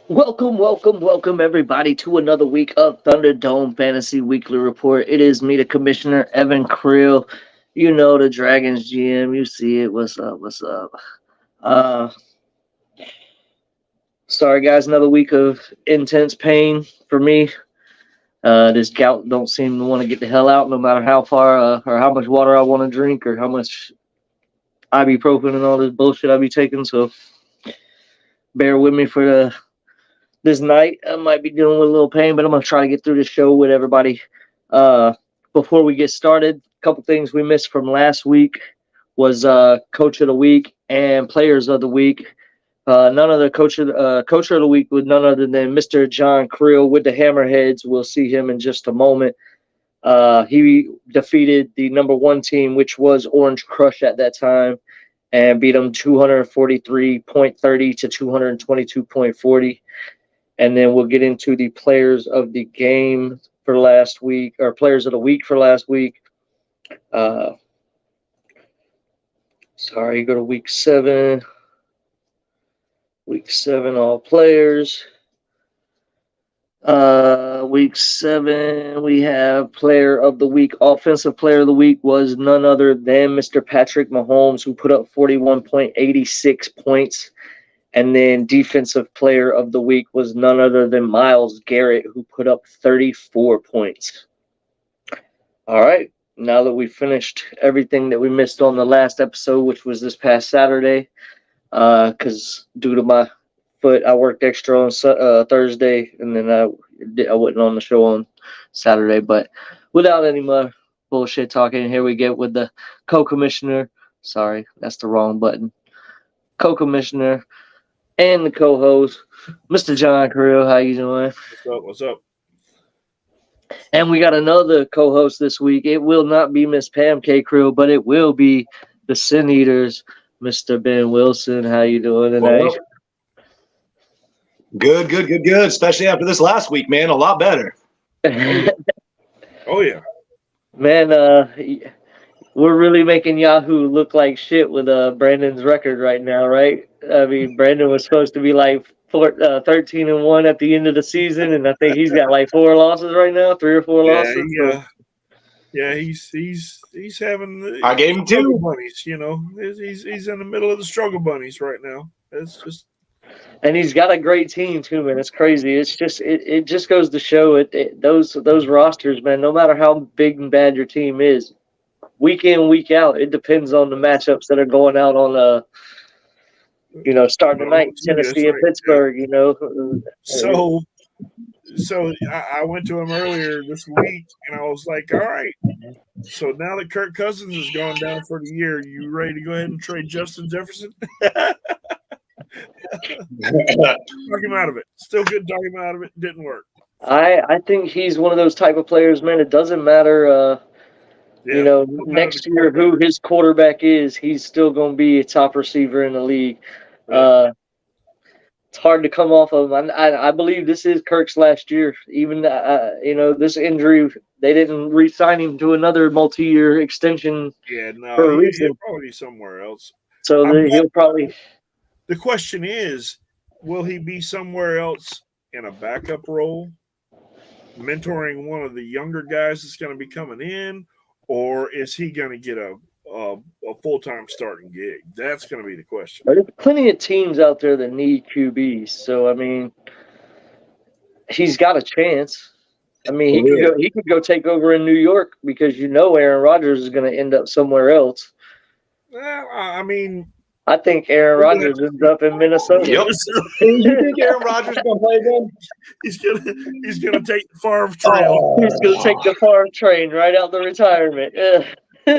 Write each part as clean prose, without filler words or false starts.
Welcome, everybody, to another week of Thunderdome Fantasy Weekly Report. It is me, the Commissioner, Evan Creel. You know the Dragons GM. You see it. What's up? What's up? Uh, Sorry, guys. Another week of intense pain for me. This gout don't seem to want to get the hell out, no matter how far or how much water I want to drink or how much ibuprofen and all this bullshit I be taking. So bear with me for this night. I might be dealing with a little pain, but I'm gonna try to get through the show with everybody. Uh, Before we get started, a couple things we missed from last week was Coach of the Week and Players of the Week. None other Coach of the Week with none other than Mr. John Creel with the Hammerheads. We'll see him in just a moment. He defeated the number one team, which was Orange Crush at that time, and beat them 243.30 to 222.40. And then we'll get into the players of the game for last week, or players of the week for last week. Go to week 7. Week 7, all players. Week 7, we have player of the week. Offensive player of the week was none other than Mr. Patrick Mahomes, who put up 41.86 points. And then defensive player of the week was none other than Myles Garrett, who put up 34 points. All right. Now that we finished everything that we missed on the last episode, which was this past Saturday, because due to my foot, I worked extra on Thursday, and then I wasn't on the show on Saturday. But without any more bullshit talking, here we get with the co-commissioner. Sorry, that's the wrong button. Co-commissioner and the co-host, Mr. John Creel. How you doing? What's up? And we got another co-host this week. It will not be Miss Pam K. Creel, but it will be the Sin Eaters, Mr. Ben Wilson. How you doing tonight? Well, good. Especially after this last week, man. A lot better. Oh yeah. Man, we're really making Yahoo look like shit with Brandon's record right now, right? I mean, Brandon was supposed to be like 13-1 at the end of the season, and I think he's got like 4 losses right now, 3 or 4 losses. Yeah, he's having the I gave him 2 bunnies. You know, he's in the middle of the struggle bunnies right now. It's just, and he's got a great team too, man. It's crazy. It's just it just goes to show those rosters, man. No matter how big and bad your team is, week in, week out, it depends on the matchups that are going out on starting tonight, Tennessee and Pittsburgh. Yeah. You know. So I went to him earlier this week, and I was like, all right. So now that Kirk Cousins has gone down for the year, you ready to go ahead and trade Justin Jefferson? Talk him out of it. Still good talk him out of it. Didn't work. I think he's one of those type of players, man. It doesn't matter, next year who his quarterback is, he's still going to be a top receiver in the league. Yeah. It's hard to come off of. I believe this is Kirk's last year. Even this injury, they didn't re-sign him to another multi-year extension. Yeah, no, for a reason. He'll probably be somewhere else. So he'll probably. The question is, will he be somewhere else in a backup role, mentoring one of the younger guys that's going to be coming in, or is he going to get a full-time starting gig? That's going to be the question. There's plenty of teams out there that need QBs, so I mean, he's got a chance. I mean, he could go take over in New York because Aaron Rodgers is going to end up somewhere else. Well, I mean, I think Aaron Rodgers ends up in Minnesota. Yep. You think Aaron Rodgers going to play then? He's gonna take the Favre trail. He's going to take the Favre train right out the retirement. I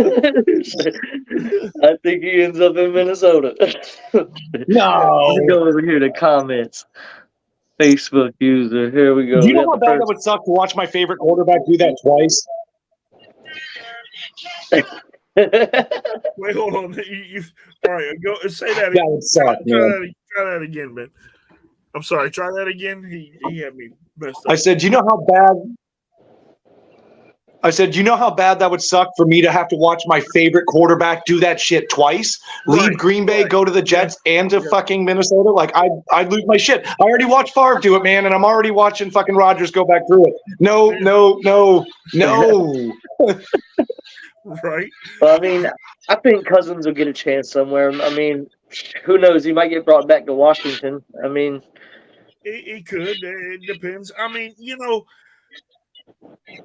think he ends up in Minnesota. No. Let's go over here to comments. Facebook user. Here we go. Do you know how bad that would suck to watch my favorite quarterback do that twice? Wait, hold on. All right, go say that again. That would suck, man. Try that again, man. I'm sorry. Try that again. He had me messed up. I said, do you know how bad? I said, you know how bad that would suck for me to have to watch my favorite quarterback do that shit twice? Right, Leave Green Bay, right. go to the Jets, and to fucking Minnesota? Like, I'd lose my shit. I already watched Favre do it, man, and I'm already watching fucking Rodgers go back through it. No. Right. Well, I mean, I think Cousins will get a chance somewhere. I mean, who knows? He might get brought back to Washington. I mean, It could. It depends. I mean,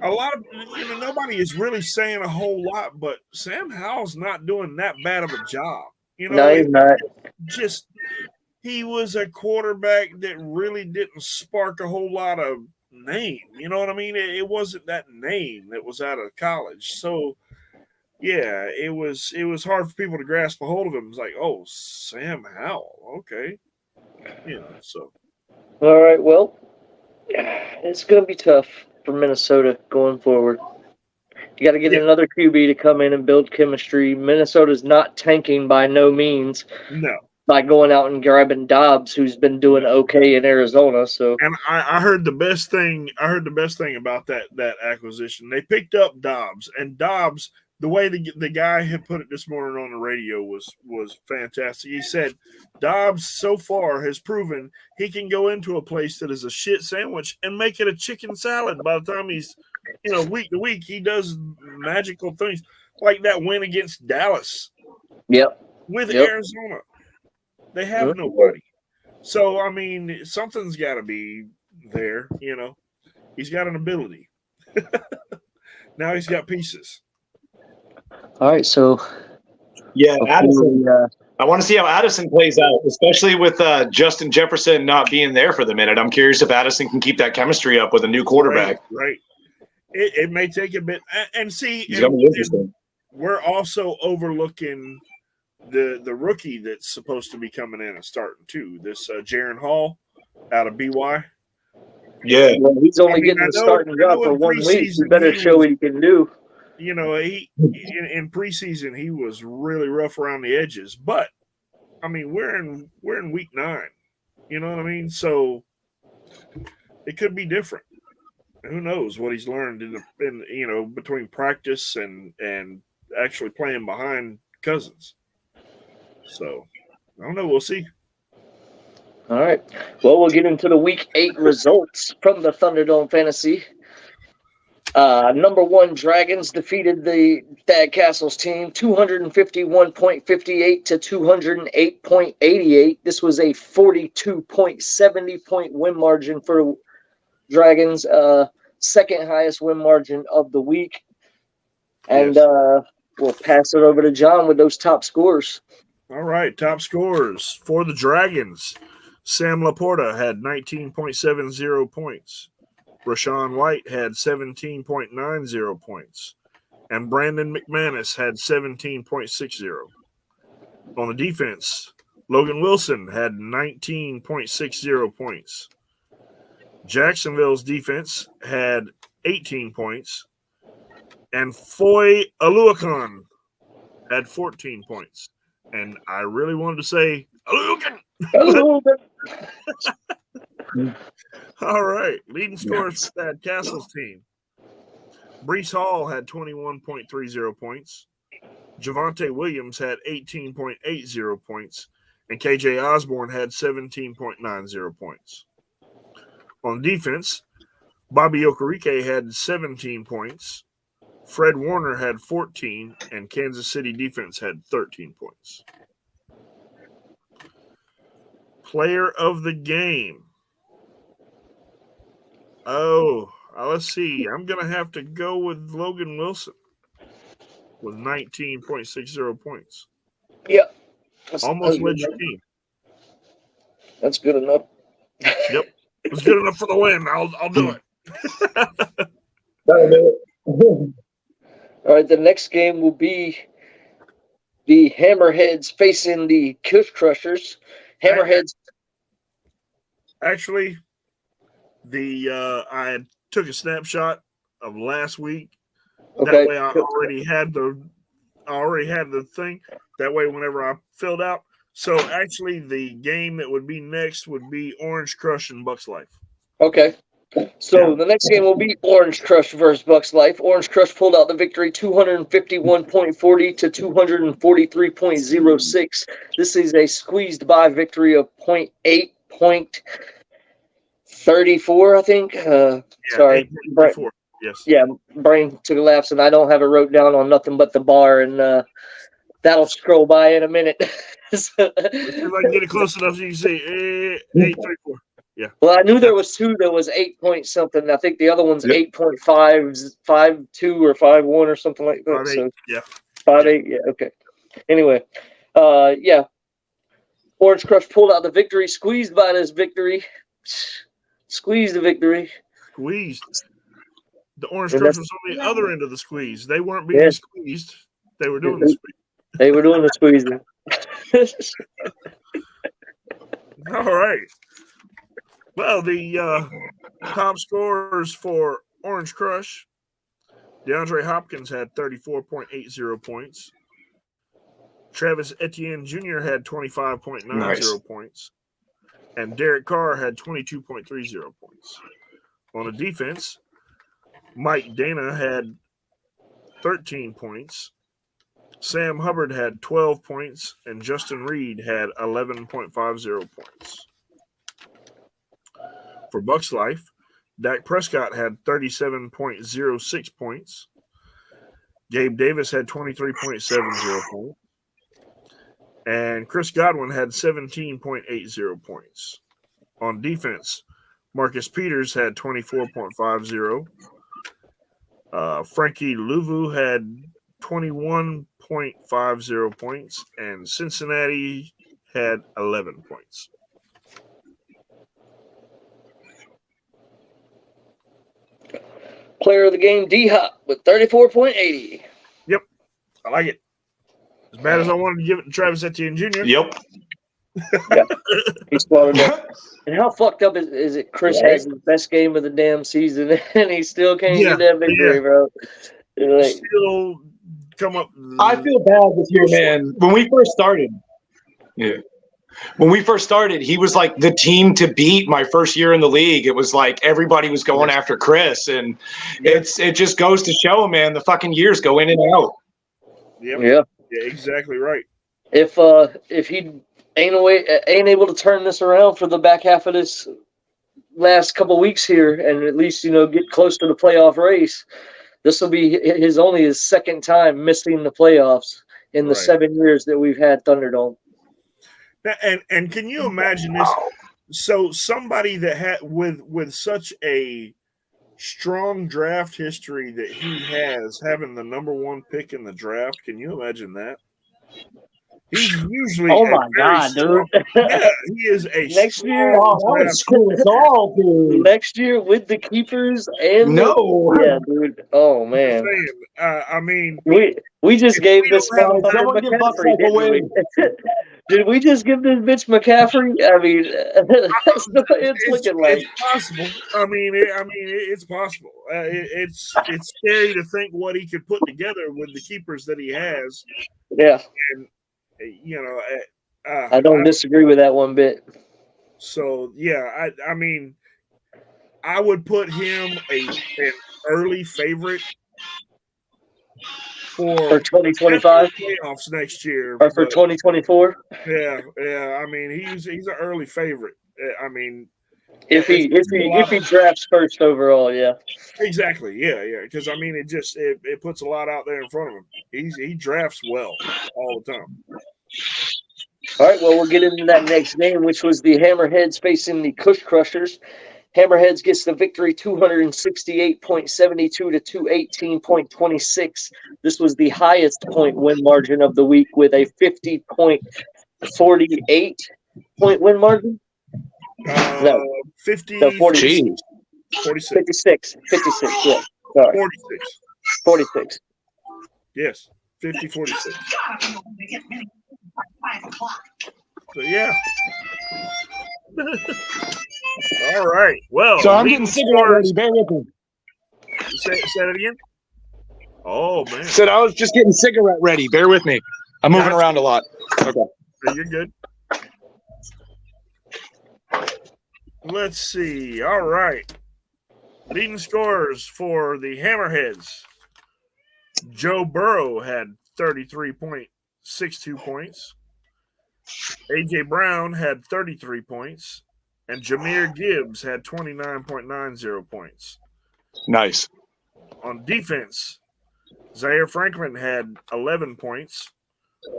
a lot of nobody is really saying a whole lot, but Sam Howell's not doing that bad of a job. no, he's not. Just he was a quarterback that really didn't spark a whole lot of name. You know what I mean? It wasn't that name that was out of college. So yeah, it was hard for people to grasp a hold of him. It's like, oh, Sam Howell, okay. So All right, well, it's going to be tough for Minnesota going forward. You got to get another QB to come in and build chemistry. Minnesota's not tanking by no means. No. By going out and grabbing Dobbs, who's been doing okay in Arizona. So, and I heard the best thing. I heard the best thing about that acquisition. They picked up Dobbs, and Dobbs, the way the guy had put it this morning on the radio was fantastic. He said Dobbs so far has proven he can go into a place that is a shit sandwich and make it a chicken salad. By the time he's week to week, he does magical things like that win against Dallas. Yep. With Arizona. They have nobody. So, I mean, something's got to be there, He's got an ability. Now he's got pieces. All right, so. Yeah, Addison. I want to see how Addison plays out, especially with Justin Jefferson not being there for the minute. I'm curious if Addison can keep that chemistry up with a new quarterback. Right. It may take a bit. And see, interesting. We're also overlooking the rookie that's supposed to be coming in and starting too. This Jaron Hall out of BY. Yeah, well, he's only getting the starting job for 1 week. He better show what he can do. He in preseason he was really rough around the edges, but I mean we're in week 9. You know what I mean? So it could be different. Who knows what he's learned in between practice and actually playing behind Cousins. So, I don't know. We'll see. All right. Well, we'll get into the Week 8 results from the Thunderdome Fantasy. Number 1, Dragons defeated the Thad Castles team 251.58 to 208.88. This was a 42.70 point win margin for Dragons, second highest win margin of the week. And we'll pass it over to John with those top scores. All right, top scores for the Dragons. Sam Laporta had 19.70 points. Rashawn White had 17.90 points. And Brandon McManus had 17.60. On the defense, Logan Wilson had 19.60 points. Jacksonville's defense had 18 points. And Foy Aluakon had 14 points. And I really wanted to say, Aluakon! All right. Leading scorers for that Castles team. Breece Hall had 21.30 points. Javonte Williams had 18.80 points. And KJ Osborne had 17.90 points. On defense, Bobby Okereke had 17 points. Fred Warner had 14, and Kansas City defense had 13 points. Player of the game. Let's see. I'm going to have to go with Logan Wilson with 19.60 points. Yep. Almost led your team. That's good enough. Yep. It's good enough for the win. I'll do it. All right, the next game will be the Hammerheads facing the Kush Crushers. Hammerheads. Actually, I took a snapshot of last week. Okay. That way, I already had the thing. That way, whenever I filled out. So actually, the game that would be next would be Orange Crush and Bucks Life. Okay. So the next game will be Orange Crush versus Bucks Life. Orange Crush pulled out the victory 251.40 to 243.06. This is a squeezed by victory of 0.8.34, I think. Sorry. 8.34. Yes. Yeah, brain took a lapse, and I don't have it wrote down on nothing but the bar, and that'll scroll by in a minute. Let's see if I can get it close enough so you can see 8.34. Yeah. Well, I knew there was two that was 8 point something. I think the other one's 8.552 or 51 or something like that. 5.8. So Yeah. 5.8. Yeah. Okay. Anyway, yeah. Orange Crush pulled out the victory, squeezed by this victory. Squeezed the victory. Squeezed. The Orange Crush was on the other end of the squeeze. They weren't being squeezed. They were doing the squeeze. They were doing the squeezing. All right. Well, the top scorers for Orange Crush, DeAndre Hopkins had 34.80 points. Travis Etienne Jr. had 25.90 points. And Derek Carr had 22.30 points. On the defense, Mike Dana had 13 points. Sam Hubbard had 12 points. And Justin Reed had 11.50 points. For Bucks Life, Dak Prescott had 37.06 points. Gabe Davis had 23.70 points. And Chris Godwin had 17.80 points. On defense, Marcus Peters had 24.50. Frankie Louvu had 21.50 points. And Cincinnati had 11 points. Player of the game, D-Hop, with 34.80. Yep. I like it. As bad as I wanted to give it to Travis Etienne Jr. Yep. Yeah. He swallowed it. And how fucked up is it Chris has the best game of the damn season and he still can't get that victory, bro? Like, still come up. I feel bad this year, man. When we first started, he was like the team to beat my first year in the league. It was like everybody was going after Chris, and it just goes to show, man, the fucking years go in and out. Yep. Yeah, exactly right. If he ain't able to turn this around for the back half of this last couple weeks here, and at least get close to the playoff race, this will be his second time missing the playoffs in the 7 years that we've had Thunderdome. And can you imagine this? So somebody that had with such a strong draft history that he has, having the number one pick in the draft, can you imagine that? He's usually dude. Yeah, he is a next year. Oh, that would screw us all, dude. Next year with the keepers and dude. Oh man. I mean, we just gave this motherfucker McCaffrey, didn't we? Did we just give this bitch McCaffrey? I mean, that's what it's looking like. It's possible. I mean, it's possible. It's scary to think what he could put together with the keepers that he has. Yeah. And I don't disagree with that one bit. So yeah, I mean, I would put him an early favorite for 2025 playoffs next year, or for 2024. Yeah. I mean, he's an early favorite. I mean, if he drafts first overall, yeah. Exactly, yeah. Because I mean, it puts a lot out there in front of him. He drafts well all the time. All right, well, we'll get into that next game, which was the Hammerheads facing the Cush Crushers. Hammerheads gets the victory 268.72 to 218.26. This was the highest point win margin of the week with a 50.48 point win margin. 50. No, 46. 56, yeah. Sorry. 46. Yes, 50-46. So, yeah. All right. Well, so I'm getting cigarette ready. Bear with me. Say it again. Oh man. Said I was just getting cigarette ready. Bear with me. I'm moving around a lot. Okay. You're good. Let's see. All right. Leading scorers for the Hammerheads. Joe Burrow had 33.62 points. A.J. Brown had 33 points. And Jahmyr Gibbs had 29.90 points. Nice. On defense, Zaire Franklin had 11 points.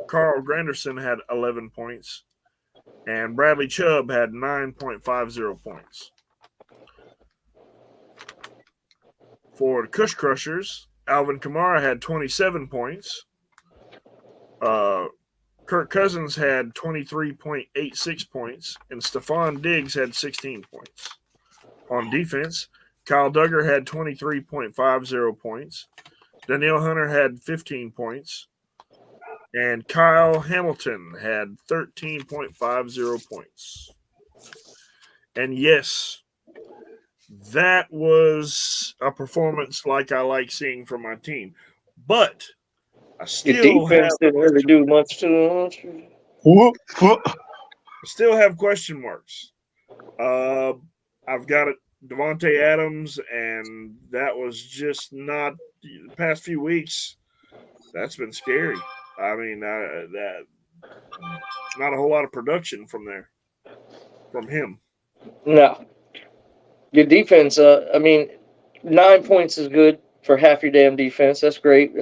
Carl Granderson had 11 points. And Bradley Chubb had 9.50 points. For the Cush Crushers, Alvin Kamara had 27 points. Kirk Cousins had 23.86 points. And Stephon Diggs had 16 points. On defense, Kyle Duggar had 23.50 points. Danielle Hunter had 15 points. And Kyle Hamilton had 13.50 points. And yes, that was a performance like I like seeing from my team. But I Your still defense didn't really do much to still have question marks. I've got Devontae Adams, and that was just not the past few weeks. That's been scary. I mean, that not a whole lot of production from him. No. Your defense, 9 points is good for half your damn defense. That's great.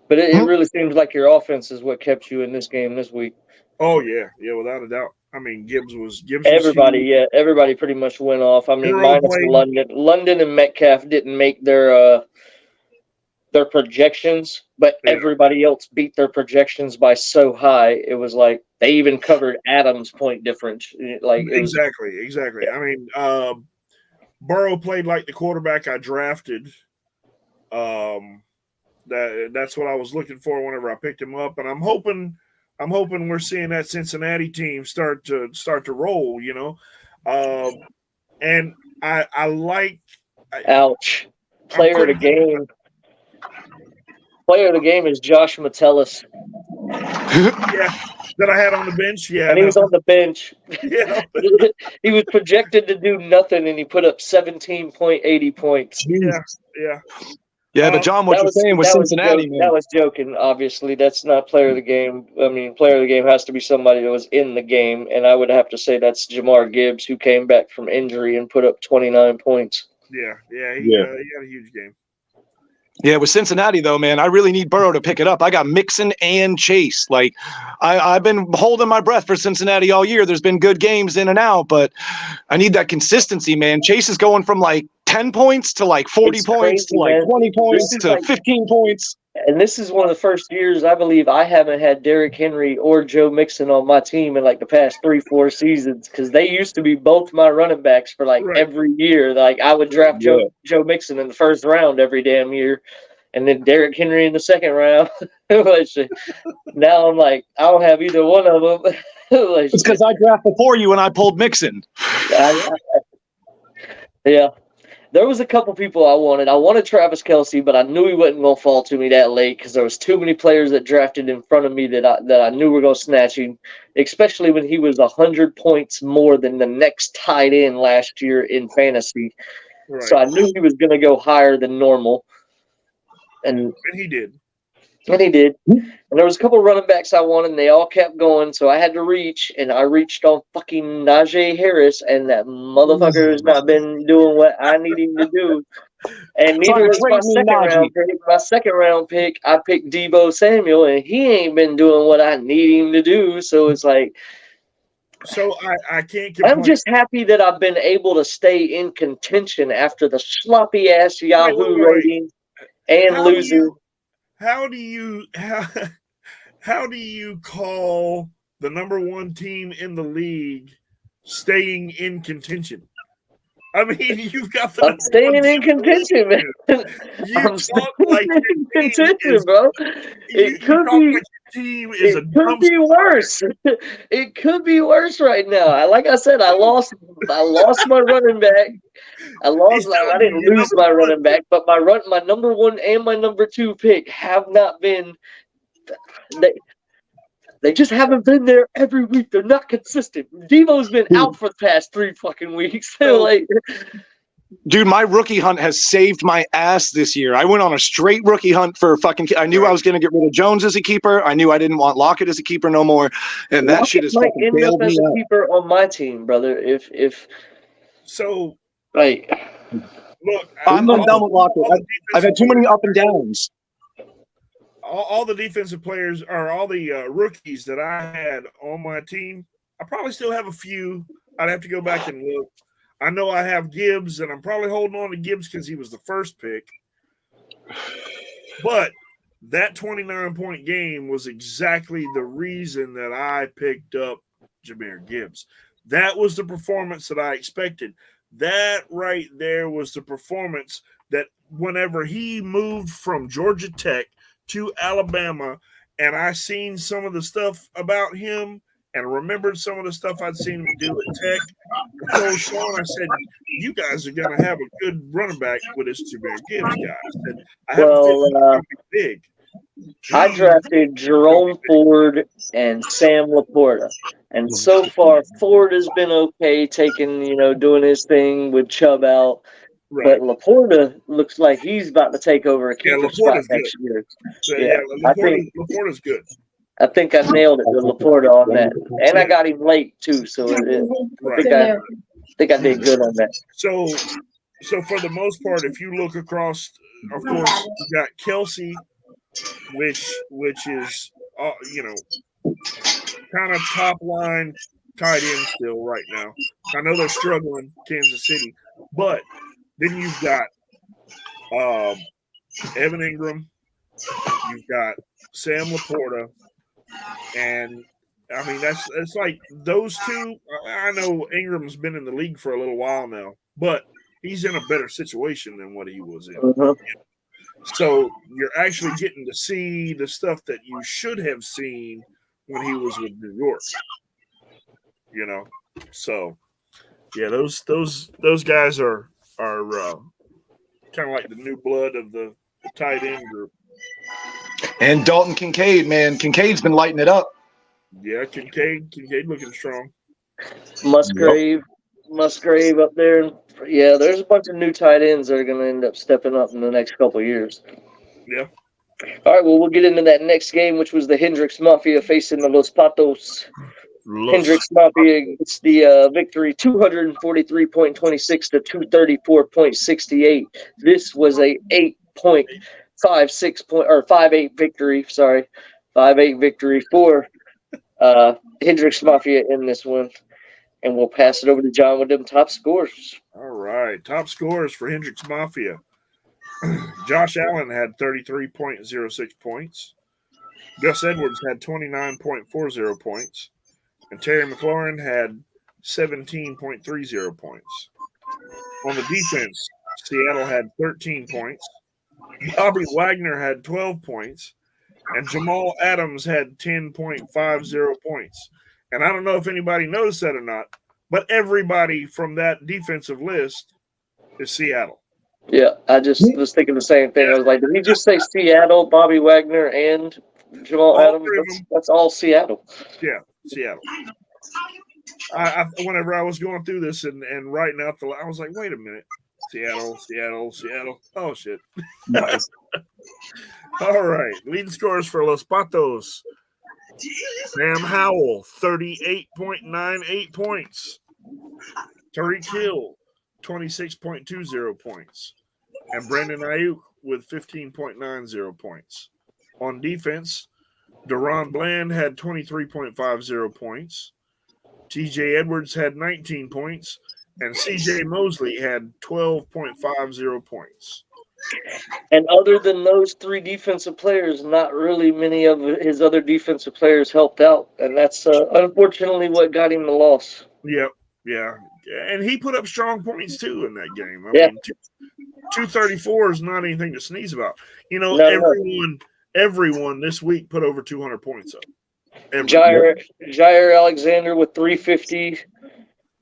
But it really seems like your offense is what kept you in this game this week. Oh yeah, without a doubt. I mean, Gibbs was everybody pretty much went off. I mean, Hero minus played. London and Metcalf didn't make their projections, but everybody else beat their projections by so high. It was like they even covered Adams' point difference. Exactly. Yeah. I mean, Burrow played like the quarterback I drafted. That's what I was looking for whenever I picked him up, and I'm hoping we're seeing that Cincinnati team start to roll. And I like. Ouch! Player of the game is Josh Metellus. Yeah, that I had on the bench. Yeah, and he was on the bench. Yeah, he was projected to do nothing, and he put up 17.80 points. Yeah. Yeah, but John, what you're saying with Cincinnati, man. That was joking, obviously. That's not player of the game. I mean, player of the game has to be somebody that was in the game, and I would have to say that's Jahmyr Gibbs, who came back from injury and put up 29 points. He had a huge game. Yeah, with Cincinnati, though, man, I really need Burrow to pick it up. I got Mixon and Chase. Like, I've been holding my breath for Cincinnati all year. There's been good games in and out, but I need that consistency, man. Chase is going from, 10 points to, 40 points to, 20 points to 15 points. And this is one of the first years, I believe, I haven't had Derrick Henry or Joe Mixon on my team in, the past 3-4 seasons, because they used to be both my running backs for, every year. I would draft Joe Mixon in the first round every damn year, and then Derrick Henry in the second round. Now I'm I don't have either one of them. It's because I drafted before you and I pulled Mixon. Yeah. There was a couple people I wanted. I wanted Travis Kelce, but I knew he wasn't going to fall to me that late because there was too many players that drafted in front of me that I knew were going to snatch him, especially when he was 100 points more than the next tight end last year in fantasy. Right. So I knew he was going to go higher than normal. And he did. And he did. And there was a couple of running backs I wanted, and they all kept going, so I had to reach, and I reached on fucking Najee Harris, and that motherfucker has not been doing what I need him to do. And neither was my second-round pick. My second-round pick, I picked Deebo Samuel, and he ain't been doing what I need him to do, so it's So I can't complain. I'm just happy that I've been able to stay in contention after the sloppy-ass Yahoo rating and losing. How do you call the number one team in the league staying in contention? I mean, you've got the. I'm staying in contention, man. I'm staying in contention, bro. It could be worse. It could be worse right now. Like I said, I lost my running back. I didn't lose my running back, but my number one and my number two pick have not been. They just haven't been there every week. They're not consistent. Devo's been out for the past 3 fucking weeks. Dude, my rookie hunt has saved my ass this year. I went on a straight rookie hunt for fucking. I knew I was going to get rid of Jones as a keeper. I knew I didn't want Lockett as a keeper no more, and that shit Lockett has might fucking end up bailed me as a out. keeper on my team, brother. If So like look, I'm done with Lockett. all the I've had defensive too many players- up and downs. all the defensive players or all the rookies that I had on my team, I probably still have a few. I'd have to go back and look. I know I have Gibbs, and I'm probably holding on to Gibbs because he was the first pick. But that 29-point game was exactly the reason that I picked up Jahmyr Gibbs. That was the performance that I expected. That right there was the performance that whenever he moved from Georgia Tech to Alabama, and I seen some of the stuff about him and remembered some of the stuff I'd seen him do at Tech, I told Sean, I said, you guys are going to have a good running back with this Jahmyr Gibbs guy. I said, I have a feeling he's going to be big. I drafted Jerome Ford and Sam Laporta. And so far, Ford has been okay, doing his thing with Chubb out. Right. But Laporta looks like he's about to take over a keeper spot Laporta's next year. So, Yeah, Laporta's good. I think I nailed it with Laporta on that, and I got him late too. So I think I did good on that. So for the most part, if you look across, of course, you got Kelsey, which is kind of top line tight end still right now. I know they're struggling, Kansas City, but then you've got Evan Ingram, you've got Sam Laporta, and I mean it's like those two. I know Ingram's been in the league for a little while now, but he's in a better situation than what he was in. Mm-hmm. So you're actually getting to see the stuff that you should have seen when he was with New York. So yeah, those guys are kind of like the new blood of the tight end group. And Dalton Kincaid, man, Kincaid's been lighting it up. Yeah, Kincaid looking strong. Musgrave up there. Yeah, there's a bunch of new tight ends that are going to end up stepping up in the next couple of years. Yeah. All right, well, we'll get into that next game, which was the Hendricks Mafia facing the Los Patos. Hendricks Mafia gets the victory 243.26 to 234.68. This was a 5-8 victory. Sorry, 5-8 victory for Hendricks Mafia in this one. And we'll pass it over to John with them top scores. All right. Top scores for Hendricks Mafia. Josh Allen had 33.06 points. Gus Edwards had 29.40 points. And Terry McLaurin had 17.30 points. On the defense, Seattle had 13 points. Bobby Wagner had 12 points. And Jamal Adams had 10.50 points. And I don't know if anybody noticed that or not, but everybody from that defensive list is Seattle. Yeah, I just was thinking the same thing. I was like, did he just say Seattle, Bobby Wagner, and Jamal Adams? That's all Seattle. Yeah, Seattle. Whenever I was going through this and writing out I was like, wait a minute. Seattle. Oh, shit. Nice. All right. Leading scorers for Los Patos. Sam Howell, 38.98 points. Tariq Hill, 26.20 points. And Brandon Ayuk with 15.90 points. On defense, Deron Bland had 23.50 points. TJ Edwards had 19 points. And CJ Mosley had 12.50 points. And other than those three defensive players, not really many of his other defensive players helped out. And that's unfortunately what got him the loss. Yep. Yeah. And he put up strong points, too, in that game. I mean, 234 is not anything to sneeze about. Everyone this week put over 200 points up. Jair Alexander with 350.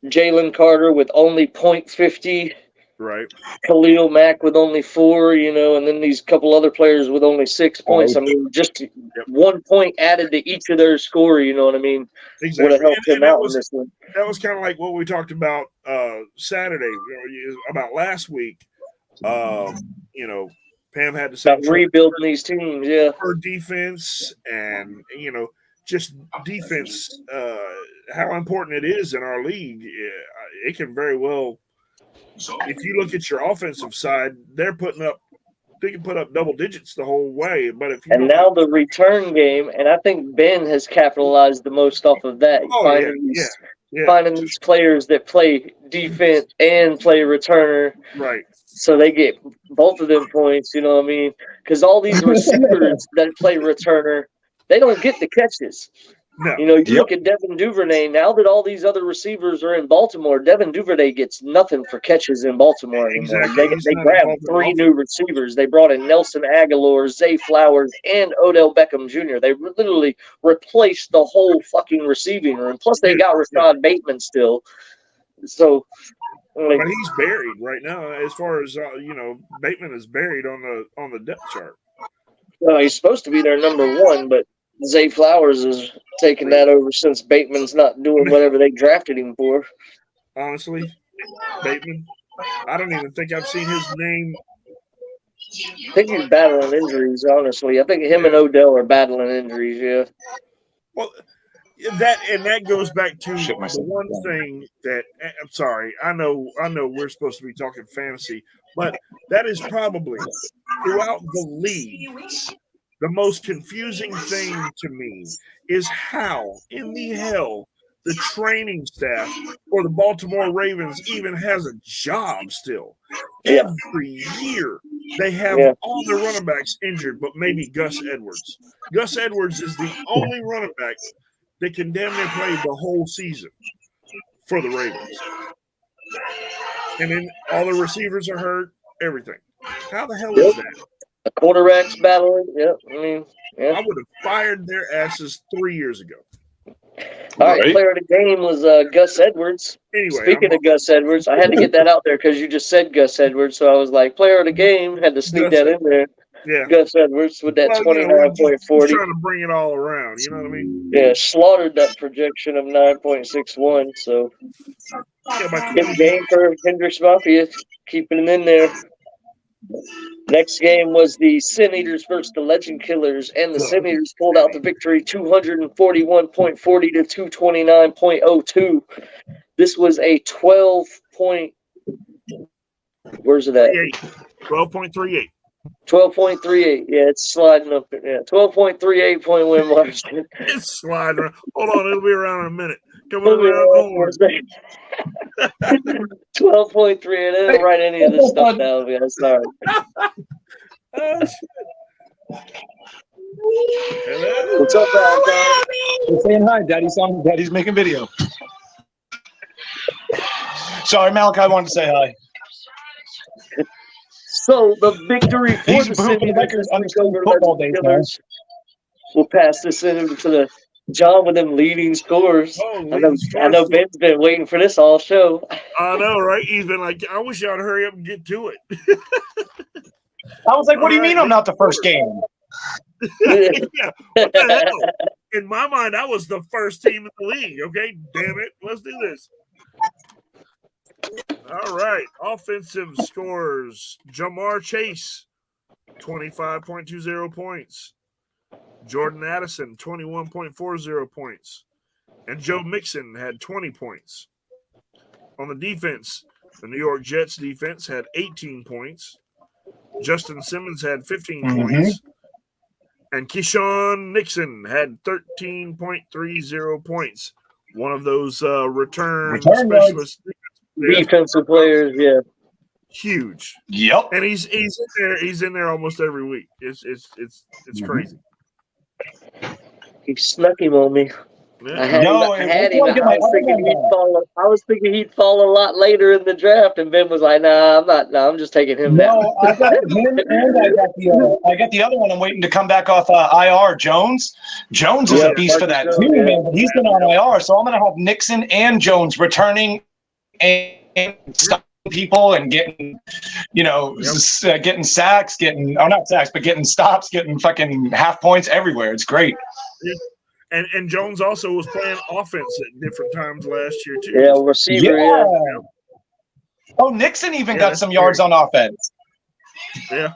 Jalen Carter with only .50. Right. Khalil Mack with only 4, and then these couple other players with only 6 points. I mean, just 1 point added to each of their score, you know what I mean, would have Exactly. helped him And out in this one. that was kind of like what we talked about Saturday, about last week. Pam had the same About rebuilding these teams, yeah. for defense and just defense, how important it is in our league. It can very well, if you look at your offensive side, they can put up double digits the whole way. But if you And now the return game, and I think Ben has capitalized the most off of that. Finding these players that play defense and play returner. Right. So they get both of them points, you know what I mean? Because all these receivers that play returner, they don't get the catches. No. You look at Devin Duvernay. Now that all these other receivers are in Baltimore, Devin Duvernay gets nothing for catches in Baltimore anymore. Exactly. They grabbed 3 new receivers. They brought in Nelson Aguilar, Zay Flowers, and Odell Beckham Jr. They literally replaced the whole fucking receiving room. Plus, they got Rashad Bateman still. So, but he's buried right now. As far as Bateman is buried on the depth chart. Well, he's supposed to be their number 1, but Zay Flowers is taking that over since Bateman's not doing whatever they drafted him for. Honestly, Bateman, I don't even think I've seen his name. I think he's battling injuries, honestly. I think him and Odell are battling injuries, yeah. Well, that goes back to the one thing that I'm sorry, I know we're supposed to be talking fantasy, but that is probably throughout the league the most confusing thing to me is how in the hell the training staff for the Baltimore Ravens even has a job still. Yeah. Every year they have all their running backs injured, but maybe Gus Edwards. Gus Edwards is the only running back that can damn near play the whole season for the Ravens. And then all the receivers are hurt, everything. How the hell is that? The quarterback's battling. Yep. I mean, I would have fired their asses 3 years ago. All right, player of the game was Gus Edwards. Anyway, speaking of Gus Edwards, I had to get that out there because you just said Gus Edwards, so I was like, player of the game, had to sneak that in there. Yeah, Gus Edwards with that 29.40. Trying to bring it all around, you know what I mean? Yeah, slaughtered that projection of 9.61. So good game for Hendricks Mafia, keeping it in there. Next game was the Sin Eaters versus the Legend Killers, and the Sin Eaters pulled out the victory 241.40 to 229.02. This was a 12-point. Where's it at? 12.38. 12.38. Yeah, it's sliding up. Yeah, 12.38 point win margin. It's sliding around. Hold on, it'll be around in a minute. Come on, 12.3. I didn't write any of this stuff down. Yeah, sorry. Hello. What's up, Valentine? We're saying hi. Daddy's making video. Sorry, Malachi wanted to say hi. So the victory for the Sin Eaters over the Legend Killers. We'll pass this into the John with them leading scores. I know Ben's been waiting for this all show. I know, right? He's been like, I wish y'all would hurry up and get to it. I was like, what do you mean I'm not the first game? Yeah, what the hell? In my mind, I was the first team in the league. Okay, damn it. Let's do this. All right. Offensive scores. Jamar Chase, 25.20 points. Jordan Addison, 21.40 points. And Joe Mixon had 20 points. On the defense, the New York Jets defense had 18 points. Justin Simmons had 15 points. And Keyshawn Nixon had 13.30 points. One of those return specialist defensive players, yeah. Huge. Yep. And he's in there. He's in there almost every week. It's crazy. He snuck him on me. Yeah. I had him. I was thinking he'd fall a lot later in the draft, and Ben was like, "Nah, I'm not. No, I'm just taking him down." No, I got him, and I got the other one. I'm waiting to come back off IR. Jones is a beast for that too, man. But he's been on IR, so I'm going to have Nixon and Jones returning and people and getting, getting sacks, not sacks, but getting stops, getting fucking half points everywhere. It's great. Yeah. And Jones also was playing offense at different times last year too. Yeah, receiver. Yeah. Oh, Nixon even got some yards on offense. Yeah.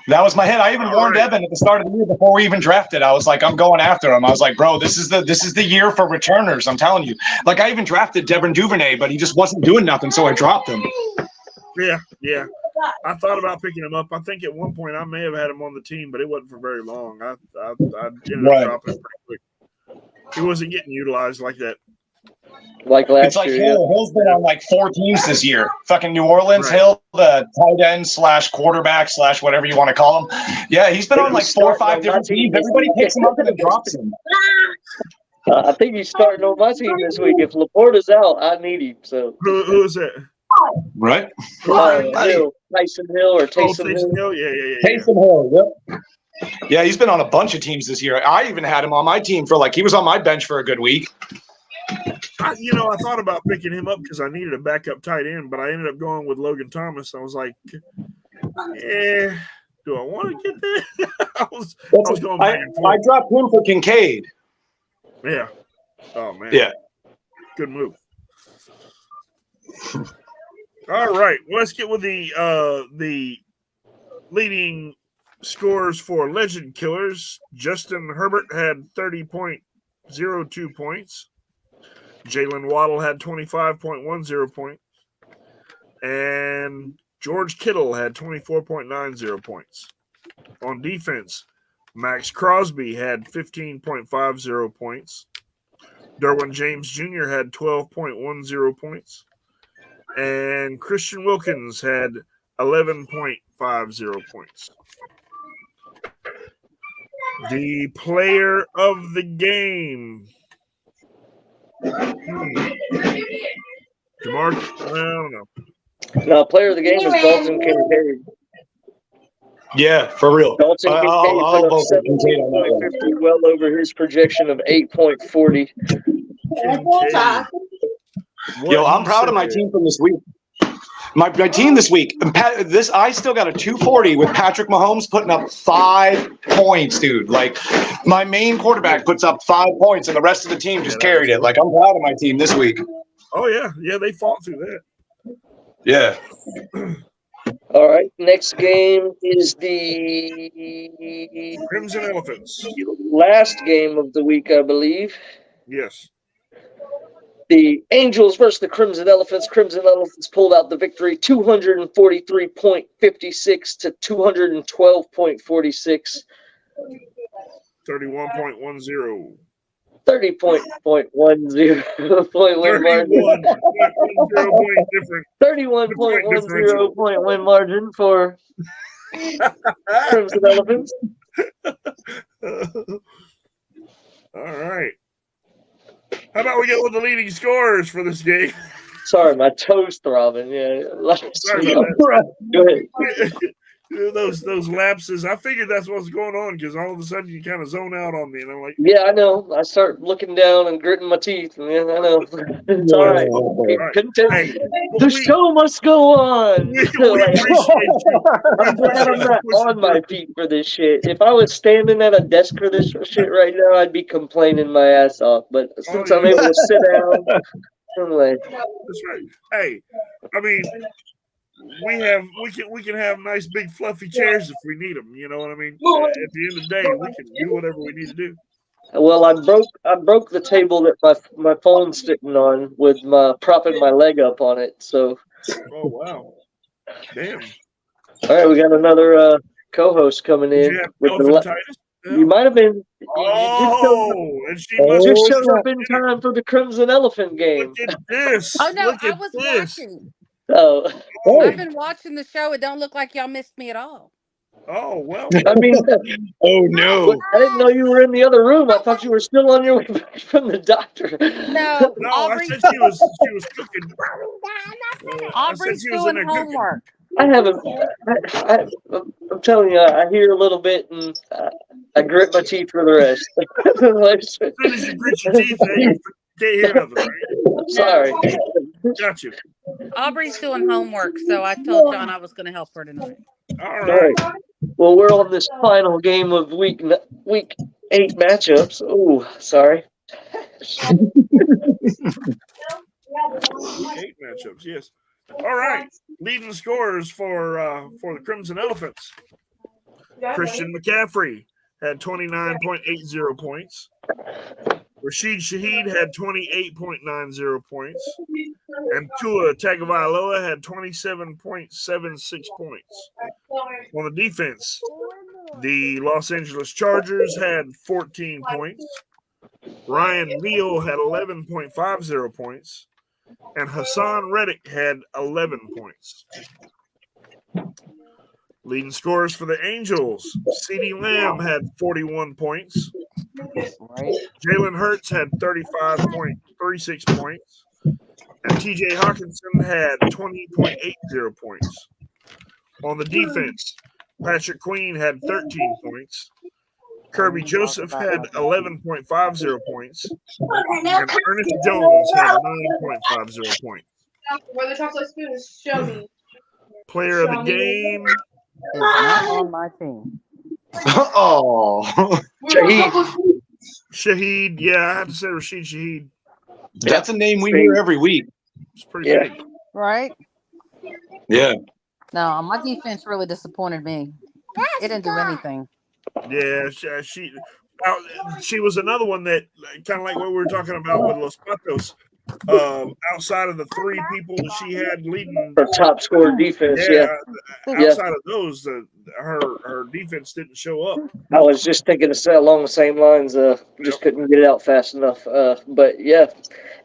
That was my hit. I even warned Evan at the start of the year before we even drafted. I was like, I'm going after him. I was like, bro, this is the year for returners. I'm telling you. Like, I even drafted Devin Duvernay, but he just wasn't doing nothing, so I dropped him. Yeah. I thought about picking him up. I think at one point I may have had him on the team, but it wasn't for very long. I ended up dropping him pretty quick. He wasn't getting utilized like that. Like last year. Hill's been on like 4 teams this year. Fucking New Orleans, right. Hill, the tight end / quarterback / whatever you want to call him. Yeah, he's been on like 4 or 5 different teams. Everybody picks him up and then drops him. I think he's starting on my team this week. If Laporta's out, I need him. So who is it? Right. Tyson Hill or Taysom Hill. Yeah. Taysom Hill. Yep. Yeah, he's been on a bunch of teams this year. I even had him on my team for he was on my bench for a good week. I thought about picking him up because I needed a backup tight end, but I ended up going with Logan Thomas. I was like, do I want to get there? I was going back and forth. I dropped him for Kincaid. Yeah. Oh, man. Yeah. Good move. All right. Well, let's get with the leading scores for Legend Killers. Justin Herbert had 30.02 points. Jalen Waddle had 25.10 points. And George Kittle had 24.90 points. On defense, Max Crosby had 15.50 points. Derwin James Jr. had 12.10 points. And Christian Wilkins had 11.50 points. The player of the game. DeMar, I don't know. No, player of the game is Dalton Kincaid. Yeah, for real. Dalton Kincaid put up 17.50, well over his projection of 8.40. Yo, I'm proud of my team from this week. My team this week, I still got a 240 with Patrick Mahomes putting up 5 points, dude. Like, my main quarterback puts up 5 points, and the rest of the team just carried it. Like, I'm proud of my team this week. Oh, yeah, they fought through that. Yeah. All right, next game is the Crimson Elephants. Last game of the week, I believe. Yes. The Angels versus the Crimson Elephants. Crimson Elephants pulled out the victory, 243.56 to 212.46. 31.10. 30.10 win margin. 31.10 point win margin for Crimson Elephants. All right. How about we get with the leading scorers for this game? Sorry, my toes throbbing. Yeah. Sorry about that. Go ahead. Those lapses. I figured that's what's going on because all of a sudden you kind of zone out on me, and I'm like, yeah, I know. I start looking down and gritting my teeth. Man, I know. It's all right. Hey, the show must go on. We appreciate you. I'm glad I'm not on my feet for this shit. If I was standing at a desk for this shit right now, I'd be complaining my ass off. But since I'm able to sit down, anyway. That's right. Hey, I mean, we can have nice big fluffy chairs if we need them. You know what I mean? At the end of the day, we can do whatever we need to do. Well, I broke the table that my phone's sitting on with propping my leg up on it. So. Oh wow! Damn. All right, we got another co-host coming in. With you might have been. And she just showed up in time for the Crimson Elephant game. Look at this! Oh no, I was watching. Oh, I've been watching the show. It don't look like y'all missed me at all. Oh well. I mean, oh no! I didn't know you were in the other room. I thought you were still on your way back from the doctor. No, I said she was cooking. Aubrey's doing homework. I haven't. I'm telling you, I hear a little bit, and I grit my teeth for the rest. As soon as you grit your teeth, you can't hear nothing. Right? I'm sorry. Got you. Aubrey's doing homework, so I told John I was going to help her tonight. All All right. right. Well, we're on this final game of week 8 matchups. Oh, sorry. Week 8 matchups, yes. All right. Leading scorers for the Crimson Elephants. Christian McCaffrey had 29.80 points. Rashid Shaheed had 28.90 points. And Tua Tagovailoa had 27.76 points. On the defense, the Los Angeles Chargers had 14 points. Ryan Neal had 11.50 points. And Hassan Reddick had 11 points. Leading scorers for the Angels, CeeDee Lamb had 41 points. Right. Jalen Hurts had 35.36 points. And TJ Hawkinson had 20.80 points. On the defense, Patrick Queen had 13 points. Kirby Joseph had 11.50 points. And Ernest Jones had 9.50 points. Where the chocolate spoon is, show me. Player of the game, Is not on my team. Oh, Shaheed. Yeah, I had to say Rashid Shaheed. that's a name we hear every week. It's pretty Yeah. big. Right? Yeah. No, my defense really disappointed me. It didn't do anything. Yeah, she was another one that kind of like what we were talking about with Los Patos. Outside of the 3 people that she had leading For top scorer defense, yeah. outside of those, her defense didn't show up. I was just thinking along the same lines. Just couldn't get it out fast enough. But yeah,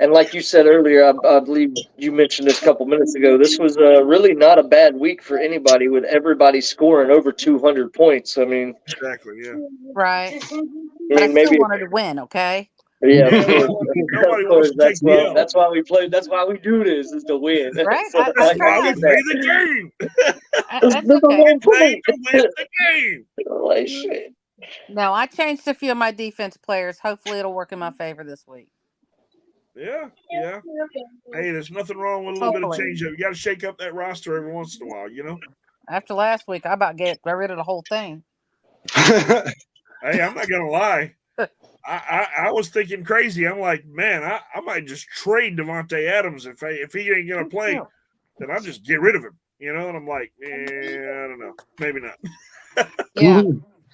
and like you said earlier, I believe you mentioned this a couple minutes ago. This was really not a bad week for anybody, with everybody scoring over 200 points. I mean, Exactly, yeah. Right. I But I mean, still maybe. wanted to win, okay? Yeah, Yeah, of course. nobody Of wants course. to take the L. That's why we play. That's why we do this, is to win. Right? So I That's like why we tried. play the game. That's There's a okay. long Play point. to win the game. Like shit. No, I changed a few of my defense players. Hopefully it'll work in my favor this week. Yeah. Hey, there's nothing wrong with a little bit of Hopefully. change up. You got to shake up that roster every once in a while, you know? After last week, I about got rid of the whole thing. Hey, I'm not gonna lie. I was thinking crazy. I'm like, man, I might just trade Devontae Adams if he ain't gonna play, then I'll just get rid of him. You know, and I'm like, I don't know, maybe not. Yeah.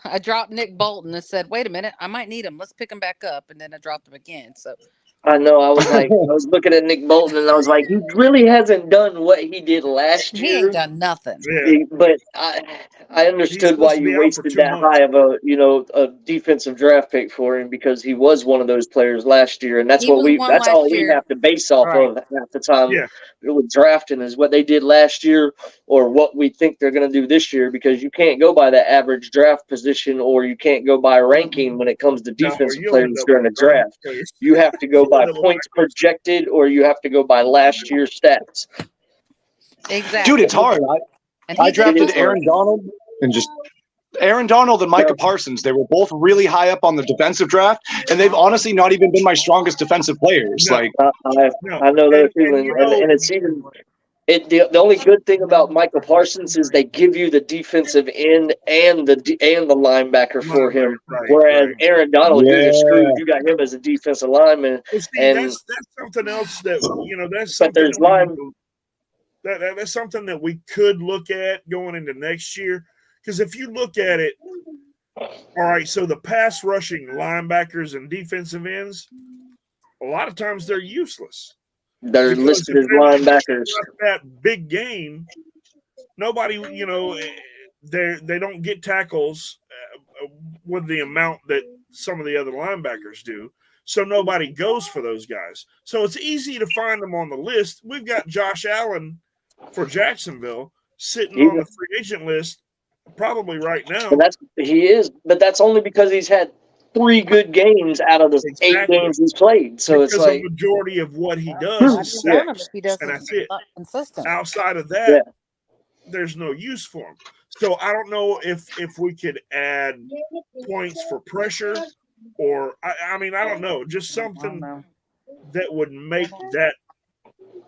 I dropped Nick Bolton and said, wait a minute, I might need him. Let's pick him back up. And then I dropped him again. So I know. I was looking at Nick Bolton, and I was like, he really hasn't done what he did last he year. ain't done nothing. Yeah, But I understood why supposed to be you out for wasted 2 that months. high of a defensive draft pick for him, because he was one of those players last year, and that's He was one that's last all we year. have to base off Right. of half the time Yeah. with drafting, is what they did last year or what we think they're going to do this year, because you can't go by the average draft position, or you can't go by ranking when it comes to No, defensive you'll end players up during the with wrong draft. players. You have to go You'll by end up with points wrong players. projected, or you have to go by last year's stats. Exactly. Dude, it's hard. And I he did drafted good. Aaron Donald and Micah Parsons. They were both really high up on the defensive draft, and they've honestly not even been my strongest defensive players. No. Like, No. I know that And feeling, you know, and it's even. The only good thing about Michael Parsons is they give you the defensive end and the linebacker for him. Right, Whereas right. Aaron Donald, you're just Yeah. screwed. You got him as a defensive lineman, Well, see, and that's something else that that's but something there's that we line. need to- that's something that we could look at going into next year. Because if you look at it, all right, so the pass rushing linebackers and defensive ends, a lot of times they're useless. They're Because listed if as they're not linebackers. that big game, nobody, they don't get tackles with the amount that some of the other linebackers do. So nobody goes for those guys. So it's easy to find them on the list. We've got Josh Allen for Jacksonville sitting on the free agent list probably right now. But that's only because he's had 3 good games out of the 8 games he's played. So because it's like the majority of what he does is One of sacks, if he doesn't and that's it. consistent. Outside of that, there's no use for him. So I don't know if we could add points for pressure, or I mean I don't know, just something that would make that